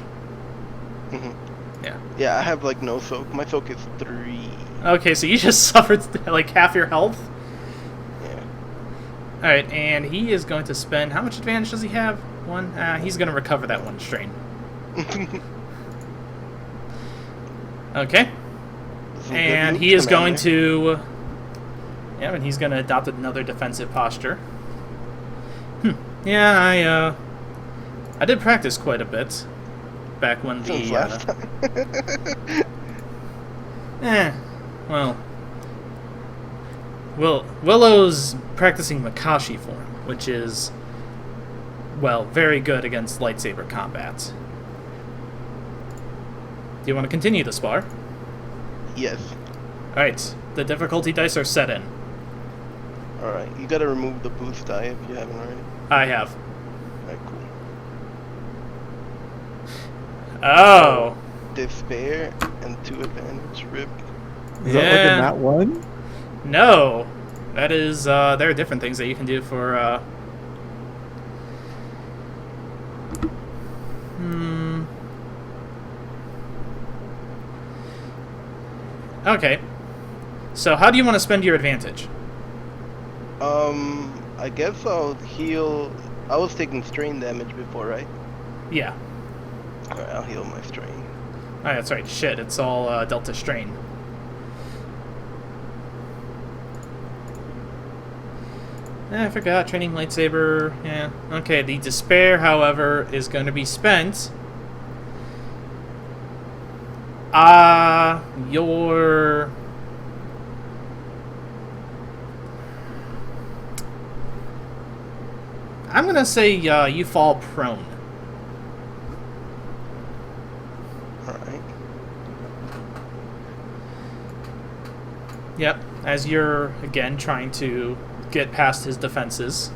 Yeah. Yeah, I have like no soak. My soak is 3. Okay, so you just suffered like half your health? Yeah. Alright, and he is going to spend... How much advantage does he have? 1? He's going to recover that 1 strain. Okay. And he is going to... Yeah, and he's going to adopt another defensive posture. Yeah, I did practice quite a bit. Back when Since the... last time. Willow's practicing Makashi form, which is, well, very good against lightsaber combat. Do you want to continue the spar? Yes. Alright, the difficulty dice are set in. Alright, you gotta remove the boost die if you haven't already. I have. Alright, cool. Oh! Despair and 2 advantage. Rip. Is that like a Yeah. nat 1? No! That is, there are different things that you can do for, Okay. So how do you want to spend your advantage? I guess I'll heal. I was taking strain damage before, right? Yeah. Alright, I'll heal my strain. Oh, that's right. Shit, it's all Delta Strain. I forgot. Training lightsaber. Yeah. Okay, the Despair, however, is going to be spent. Your... I'm going to say you fall prone. Alright. Yep, as you're, again, trying to get past his defenses.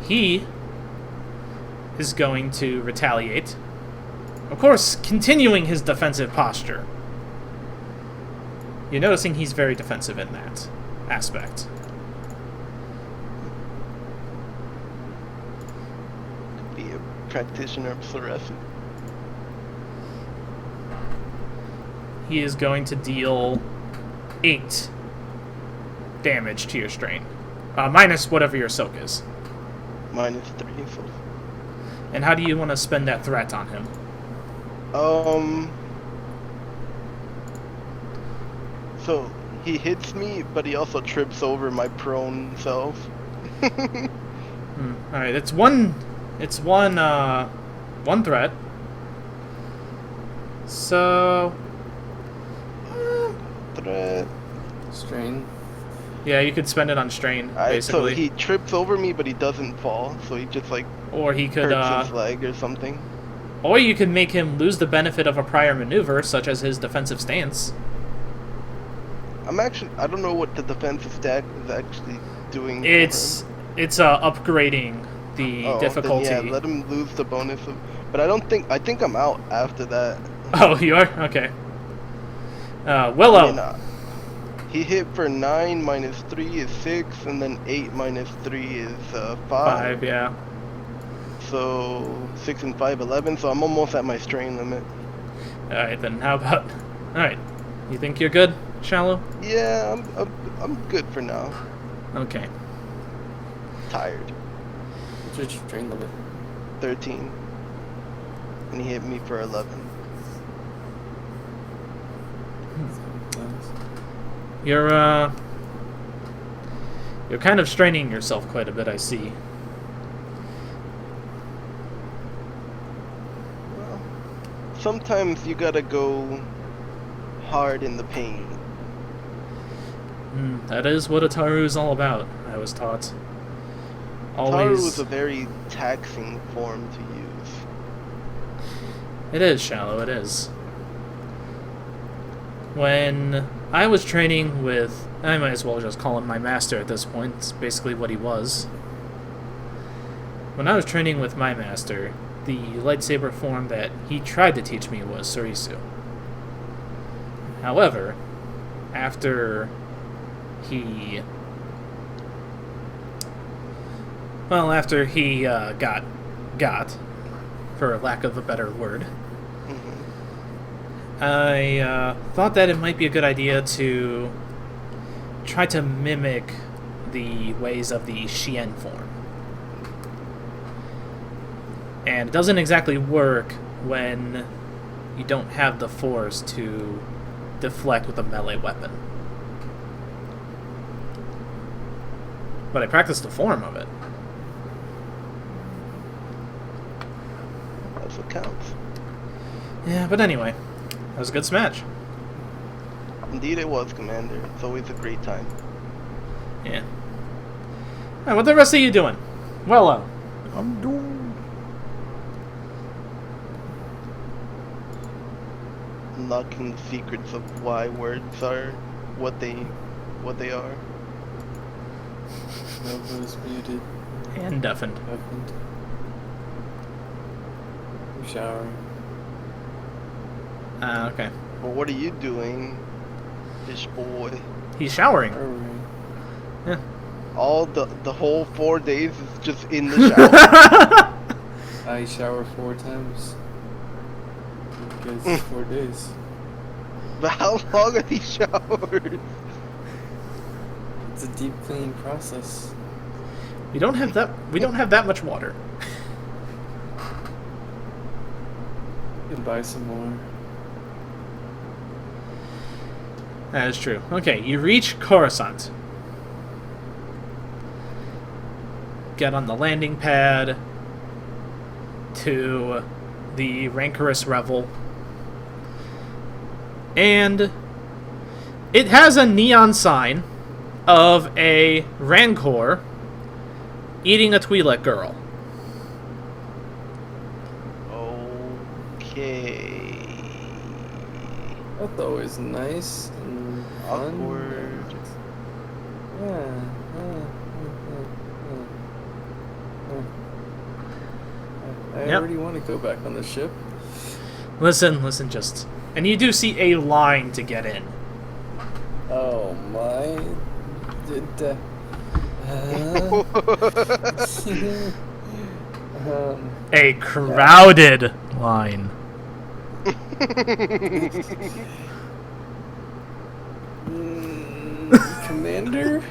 He is going to retaliate. Of course, continuing his defensive posture. You're noticing he's very defensive in that aspect. Be a practitioner of fluorescent. He is going to deal 8 damage to your strain. Minus whatever your soak is. -3, so. And how do you want to spend that threat on him? So he hits me, but he also trips over my prone self. Alright, it's one threat. So Threat. Strain. yeah, you could spend it on strain, So basically. he trips over me, but he doesn't fall. So he just like Or he could hurts his leg or something. or you could make him lose the benefit of a prior maneuver, such as his defensive stance. I don't know what the defensive stack is actually doing. for It's him. Upgrading the Oh, difficulty. Then yeah, let him lose the bonus of. But I think I'm out after that. Oh, you are? Okay. Willow. I mean, he hit for 9 minus 3 is 6, and then 8 minus 3 is 5. 5, yeah. So 6 and 5, 11. So I'm almost at my strain limit. Alright, then how about... Alright. You think you're good, Shallow? Yeah, I'm good for now. Okay. Tired. What's your strain limit? 13. And he hit me for 11. You're kind of straining yourself quite a bit, I see. Well, sometimes you gotta go hard in the paint. That is what Ataru is all about, I was taught. Taru is Always... a very taxing form to use. It is, Shallow, it is. When I was training with... I might as well just call him my master at this point. It's basically what he was. When I was training with my master, the lightsaber form that he tried to teach me was Surisu. However, after he... Well, after he got, for lack of a better word, I thought that it might be a good idea to try to mimic the ways of the Shien form. And it doesn't exactly work when you don't have the force to deflect with a melee weapon. But I practiced the form of it. That's what counts. Yeah, but anyway, that was a good smash. Indeed it was, Commander. It's always a great time. Yeah. Alright, what the rest of you doing? Willow. I'm doing. Unlocking the secrets of why words are what they are. Nova's muted. And deafened. Deafened. I'm showering. Okay. But what are you doing, fish boy? He's showering. Showering. Yeah. All the whole 4 days is just in the shower. I shower 4 times. Because it's 4 days. But how long are these showers? It's a deep cleaning process. We don't have that much water. You can buy some more. That is true. Okay, you reach Coruscant. Get on the landing pad to the rancorous revel. And it has a neon sign of a Rancor eating a Twi'lek girl. Okay. That's always nice and fun. Awkward. Yeah. I Yep. already want to go back on the ship. Listen, just... And you do see a line to get in. Oh my. A crowded line. Commander?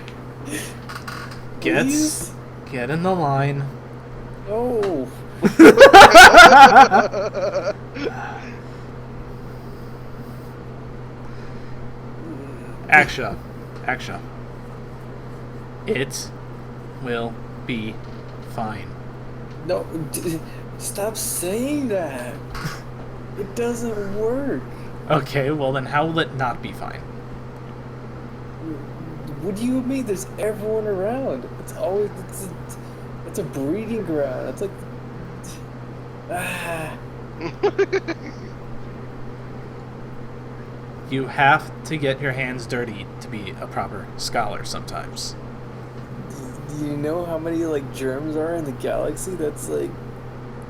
Get Please? Get in the line. No. Axia. Axia. It will be fine. No, stop saying that. It doesn't work. Okay, well then how will it not be fine? What do you mean? There's everyone around. It's a breeding ground. It's like You have to get your hands dirty to be a proper scholar sometimes. Do you know how many like germs are in the galaxy? That's like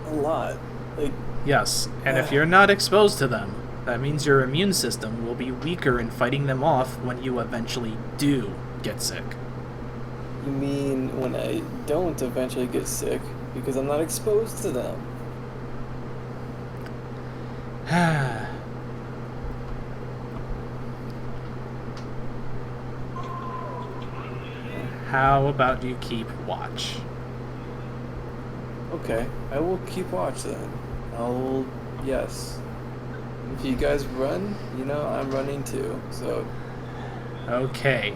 a lot. Like Yes, and if you're not exposed to them, that means your immune system will be weaker in fighting them off when you eventually do get sick. you mean when I don't eventually get sick because I'm not exposed to them? How about you keep watch? Okay, I will keep watch then. Yes. If you guys run, you know, I'm running too, so. Okay.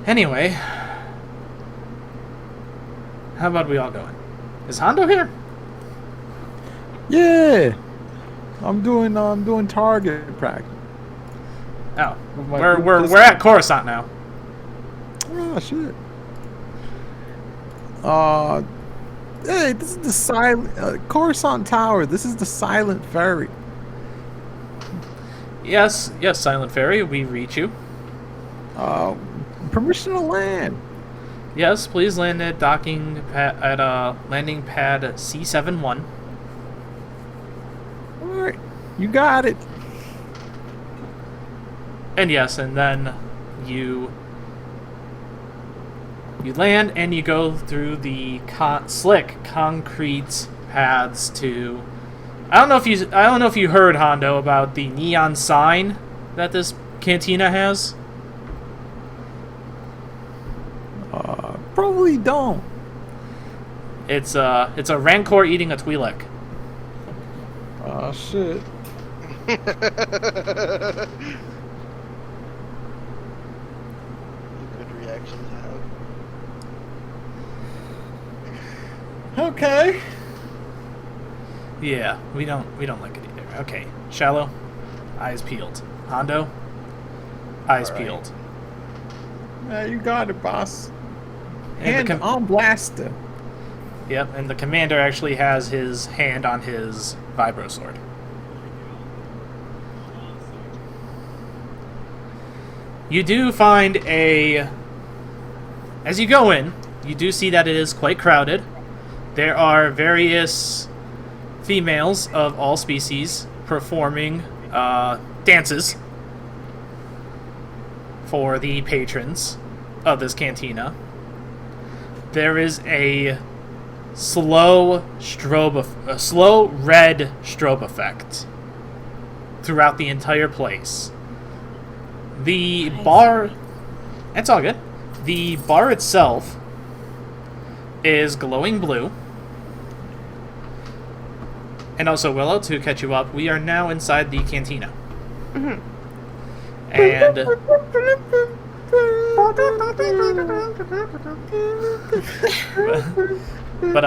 Anyway, how about we all go in? Is Hando here? Yeah. I'm doing target practice. Oh, With my we're group we're at Coruscant now. Oh shit. Hey, this is the silent Coruscant Tower. This is the silent ferry. Yes, Silent Fairy, we reach you. Permission to land. Yes, please land at landing pad C71. All right, you got it. And yes, and then you land and you go through the slick concrete paths to. I don't know if you heard, Hando, about the neon sign that this cantina has. Probably don't. It's a rancor eating a Twi'lek. Oh shit. Good reaction to have. Okay. Yeah, we don't like it either. Okay, Shallow, eyes peeled. Hando, eyes All right. peeled. Yeah, you got it, boss. And Hand on blaster. Yep, and the commander actually has his hand on his vibro sword. You do find as you go in, you do see that it is quite crowded. There are various females of all species performing dances for the patrons of this cantina. There is a slow red strobe effect throughout the entire place. The bar, it's all good. The bar itself is glowing blue. And also, Willow, to catch you up, we are now inside the cantina. Mhm. And but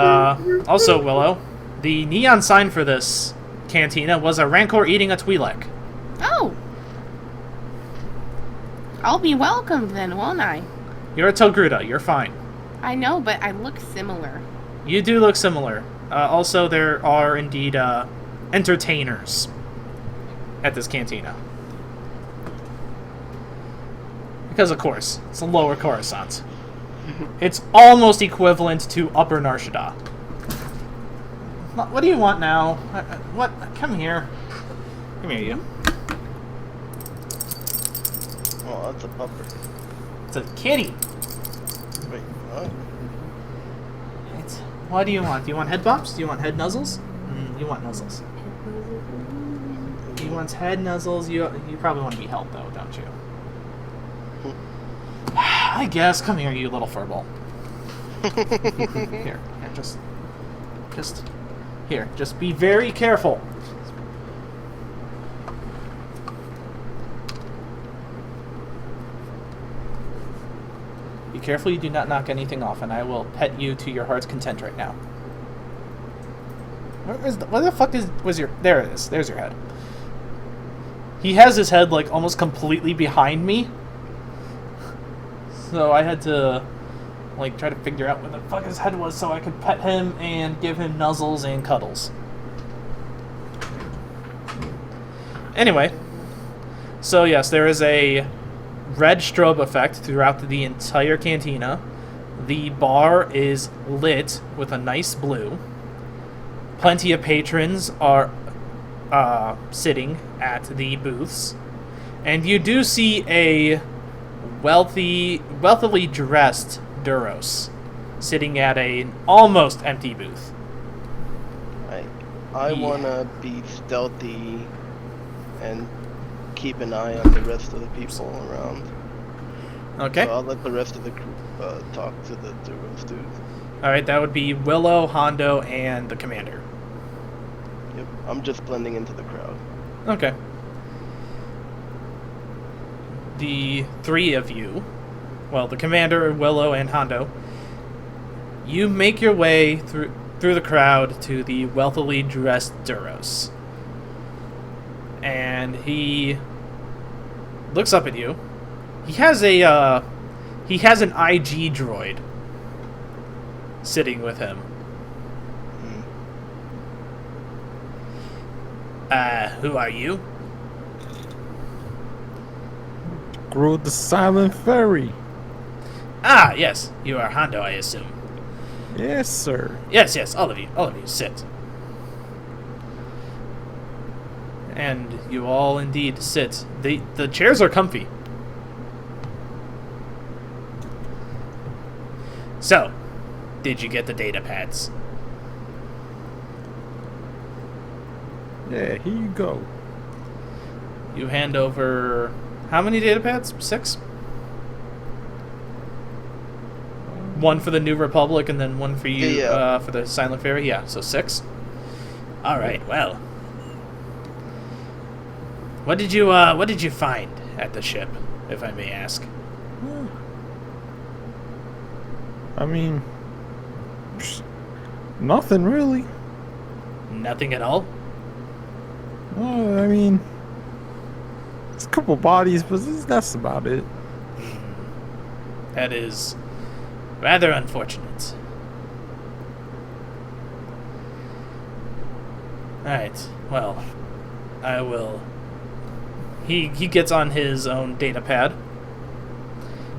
also, Willow, the neon sign for this cantina was a rancor eating a Twi'lek. Oh! I'll be welcomed then, won't I? You're a Togruta, you're fine. I know, but I look similar. You do look similar. Also, there are indeed entertainers at this cantina. Because, of course, it's a lower Coruscant. It's almost equivalent to Upper Nar Shaddaa. What do you want now? What? Come here. Come here, you. Oh, that's a pupper. It's a kitty. Wait, what? What do you want? Do you want head bumps? Do you want head nuzzles? You want nuzzles. He wants head nuzzles. You probably want to be helped, though, don't you? I guess. Come here, you little furball. Here, just here. Just be very careful. Be careful you do not knock anything off, and I will pet you to your heart's content right now. Where the fuck was your... There it is. There's your head. He has his head, like, almost completely behind me. So I had to, like, try to figure out where the fuck his head was so I could pet him and give him nuzzles and cuddles. Anyway. So, yes, there is a red strobe effect throughout the entire cantina. The bar is lit with a nice blue. Plenty of patrons are sitting at the booths. And you do see a wealthily dressed Duros sitting at an almost empty booth. I wanna be stealthy and keep an eye on the rest of the people around. Okay. So I'll let the rest of the crew talk to the Duros dudes. Alright, that would be Willow, Hando, and the commander. Yep, I'm just blending into the crowd. Okay. The three of you, well, the commander, Willow, and Hando, you make your way through the crowd to the wealthily dressed Duros. And he looks up at you. He has an IG droid sitting with him. Who are you? Grow the silent fairy. Ah, yes, you are Hando, I assume. Yes, sir. Yes, all of you, sit. And you all indeed sit. The chairs are comfy. So, did you get the data pads? Yeah, here you go. You hand over how many data pads? 6? One for the New Republic and then one for you Yeah. for the Silent Fairy. Yeah, so 6. All right. Well, what did you find at the ship, if I may ask? I mean, nothing really. Nothing at all. I mean, it's a couple bodies, but that's about it. That is rather unfortunate. Alright, well, I will... He gets on his own data pad.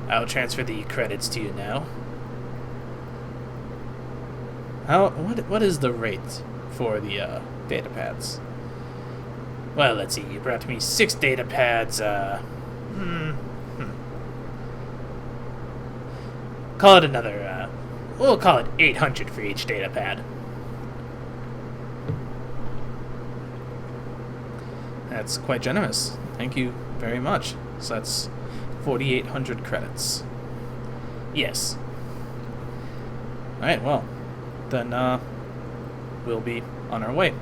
I'll transfer the credits to you now. What is the rate for the data pads? Well, let's see. You brought me 6 data pads. Call it another. We'll call it 800 for each data pad. That's quite generous. Thank you very much. So that's 4,800 credits. Yes. All right. Well, then we'll be on our way.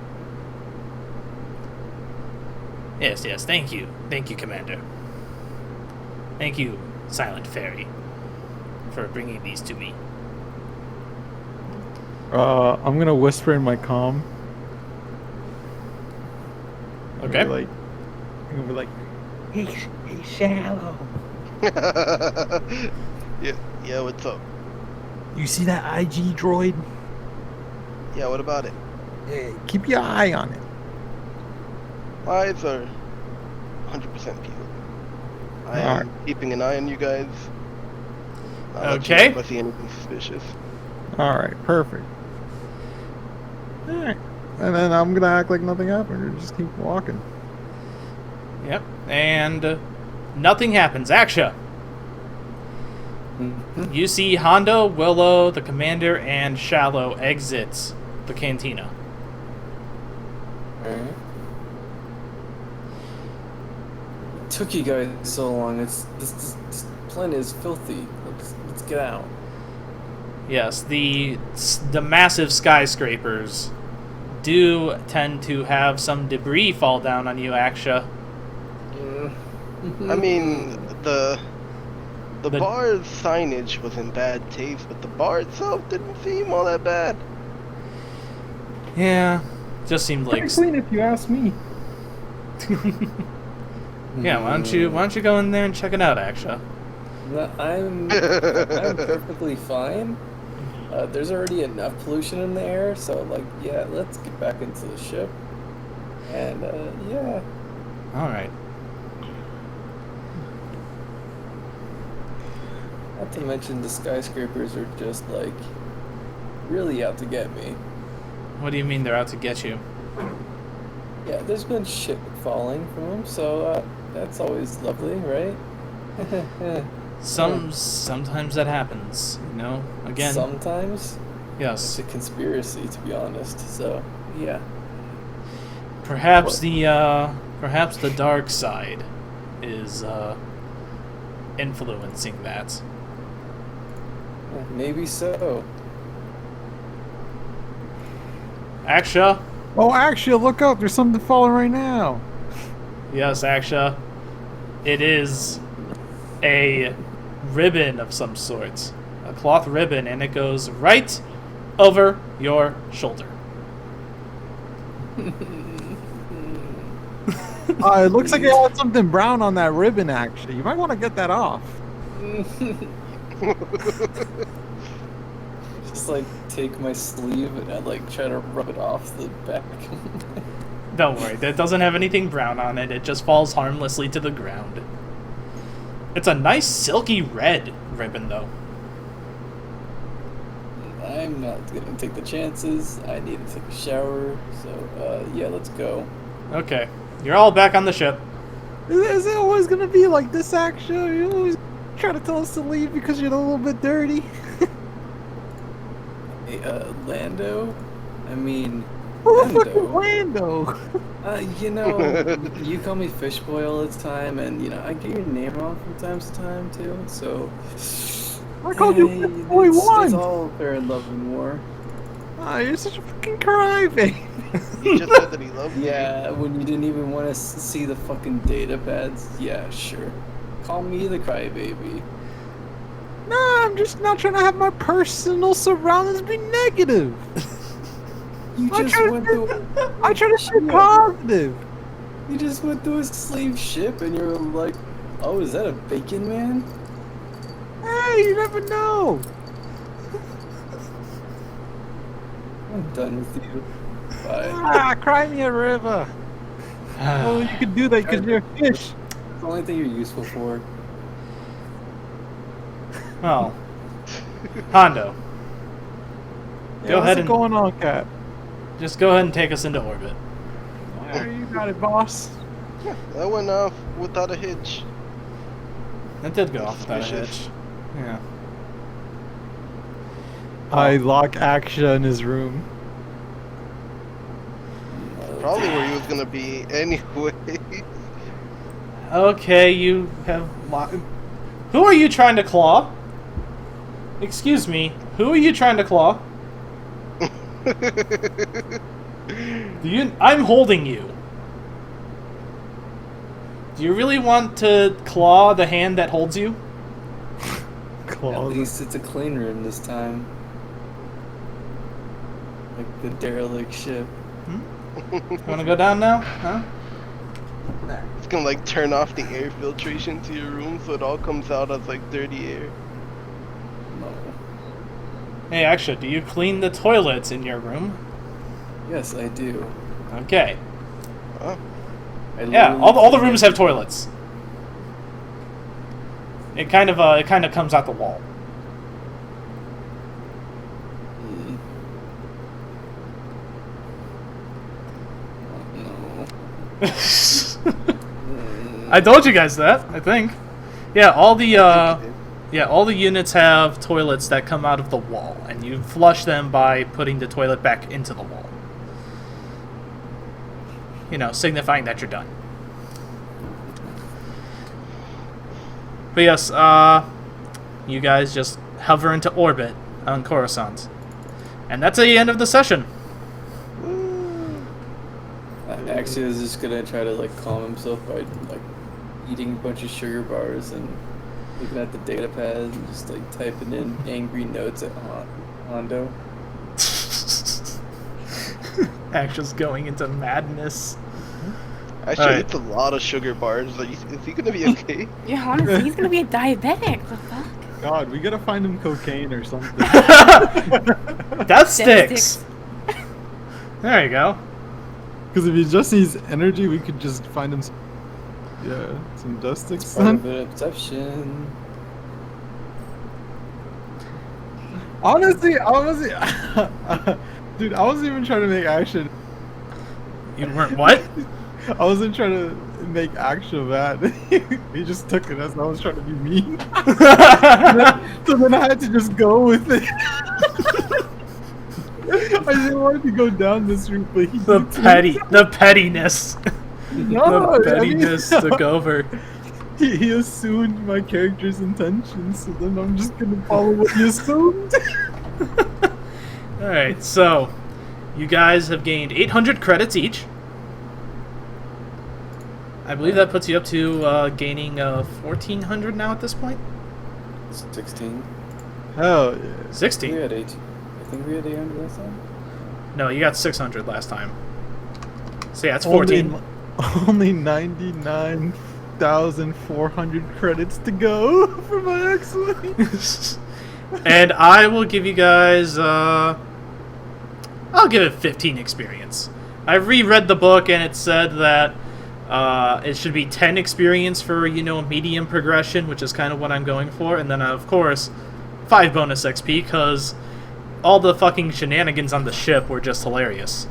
Yes, thank you. Thank you, Commander. Thank you, Silent Fairy, for bringing these to me. I'm gonna whisper in my comm. Okay. I'm gonna be like, hey, Shallow. yeah, what's up? You see that IG droid? Yeah, what about it? Yeah, keep your eye on it. My eyes are 100% peeled. I am keeping an eye on you guys. I'll let you know Okay. if I see anything suspicious. Alright, perfect. Alright. And then I'm gonna act like nothing happened and just keep walking. Yep. And nothing happens. Axia. You see Hondo, Willow, the Commander, and Shallow exit the cantina. Alright. Took you guys so long. This planet is filthy. Let's get out. Yes, the massive skyscrapers do tend to have some debris fall down on you, Axia. I mean, the The bar's signage was in bad taste, but the bar itself didn't seem all that bad. Yeah, just seemed like. Pretty clean if you ask me. Yeah, why don't you go in there and check it out, Axia? No, I'm perfectly fine. There's already enough pollution in the air, so like, yeah, let's get back into the ship. And yeah. All right. Not to mention the skyscrapers are just like really out to get me. What do you mean they're out to get you? Yeah, there's been shit falling from them, so that's always lovely, right? Sometimes that happens, you know. Again, Sometimes yes. it's a conspiracy, to be honest. So yeah. Perhaps the dark side is influencing that. Maybe so. Axia? Oh, actually, look up. There's something falling right now. Yes, Axia. It is a ribbon of some sort. A cloth ribbon, and it goes right over your shoulder. It looks like it had something brown on that ribbon, actually. You might want to get that off. Just like take my sleeve and I like try to rub it off the back. Don't worry, that doesn't have anything brown on it. It just falls harmlessly to the ground. It's a nice silky red ribbon, though. I'm not gonna take the chances. I need to take a shower, so yeah, let's go. Okay, you're all back on the ship. Is it always going to be like this, actually? You always try to tell us to leave because you're a little bit dirty. Hey, Lando? I mean, Who the fuck is Hando. Lando? You know, you call me Fishboy all the time, and you know, I get your name wrong from time to time too, so... I called you Hey, Boy it's One. all fair in love and war. You're such a fucking crybaby. He just said that he loved me. Yeah, when you didn't even want to see the fucking data pads, yeah, sure. Call me the crybaby. Nah, I'm just not trying to have my personal surroundings be negative. You I just try went I try to stay positive. You just went through a slave ship and you're like, oh, is that a bacon man? Hey, you never know. I'm done with you. Bye. Cry me a river. Oh, you can do that because you're a fish. It's the only thing you're useful for. Well, Hando, Yeah, Go what's ahead and- going on, Cat? just go ahead and take us into orbit. There you got it, boss. That went off without a hitch. That did go off without a Suspicious. hitch. Yeah. I lock Axia in his room. Probably where he was gonna be anyway. Okay, you have. Who are you trying to claw? Excuse me. Who are you trying to claw? I'm holding you. Do you really want to claw the hand that holds you? At Claws. least it's a clean room this time. Like the derelict ship. Want to go down now? Huh? It's gonna like turn off the air filtration to your room so it all comes out as like dirty air. No. Hey, actually, do you clean the toilets in your room? Yes, I do. Okay. Huh? I Yeah, literally all the clean rooms have toilets. It kind of comes out the wall. Mm. Oh, no. I told you guys that, I think. Yeah, all the units have toilets that come out of the wall, and you flush them by putting the toilet back into the wall. You know, signifying that you're done. But yes, you guys just hover into orbit on Coruscant. And that's the end of the session. Axia is just gonna try to like calm himself by like eating a bunch of sugar bars and looking at the data pad and just like typing in angry notes at Hando. Action's going into madness. Actually, Alright. it's a lot of sugar bars. Is he gonna be okay? Yeah, honestly, he's gonna be a diabetic. The fuck? God, we gotta find him cocaine or something. Death sticks. There you go. Because if he just needs energy, we could just find him some death sticks. Part of an obsession. Honestly, dude, I wasn't even trying to make action. You weren't what? I wasn't trying to make action bad. He just took it as I was trying to be mean. So then I had to just go with it. I didn't want to go down this route, but he The pettiness. No, The pettiness took over. He assumed my character's intentions, so then I'm just gonna follow what he assumed. Alright, so you guys have gained 800 credits each. I believe that puts you up to gaining 1,400 now at this point. 16. Hell yeah. We 16. had 18. I think we had 800 last time. No, you got 600 last time. So yeah, it's 14. Only 99,400 credits to go for my excellence. And I will give you guys, I'll give it 15 experience. I reread the book and it said that it should be 10 experience for, medium progression, which is kind of what I'm going for. And then, of course, 5 bonus XP, because all the fucking shenanigans on the ship were just hilarious.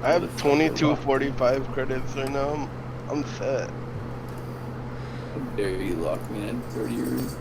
I have 2245 credits right now. I'm set. How dare you lock me in 30 years?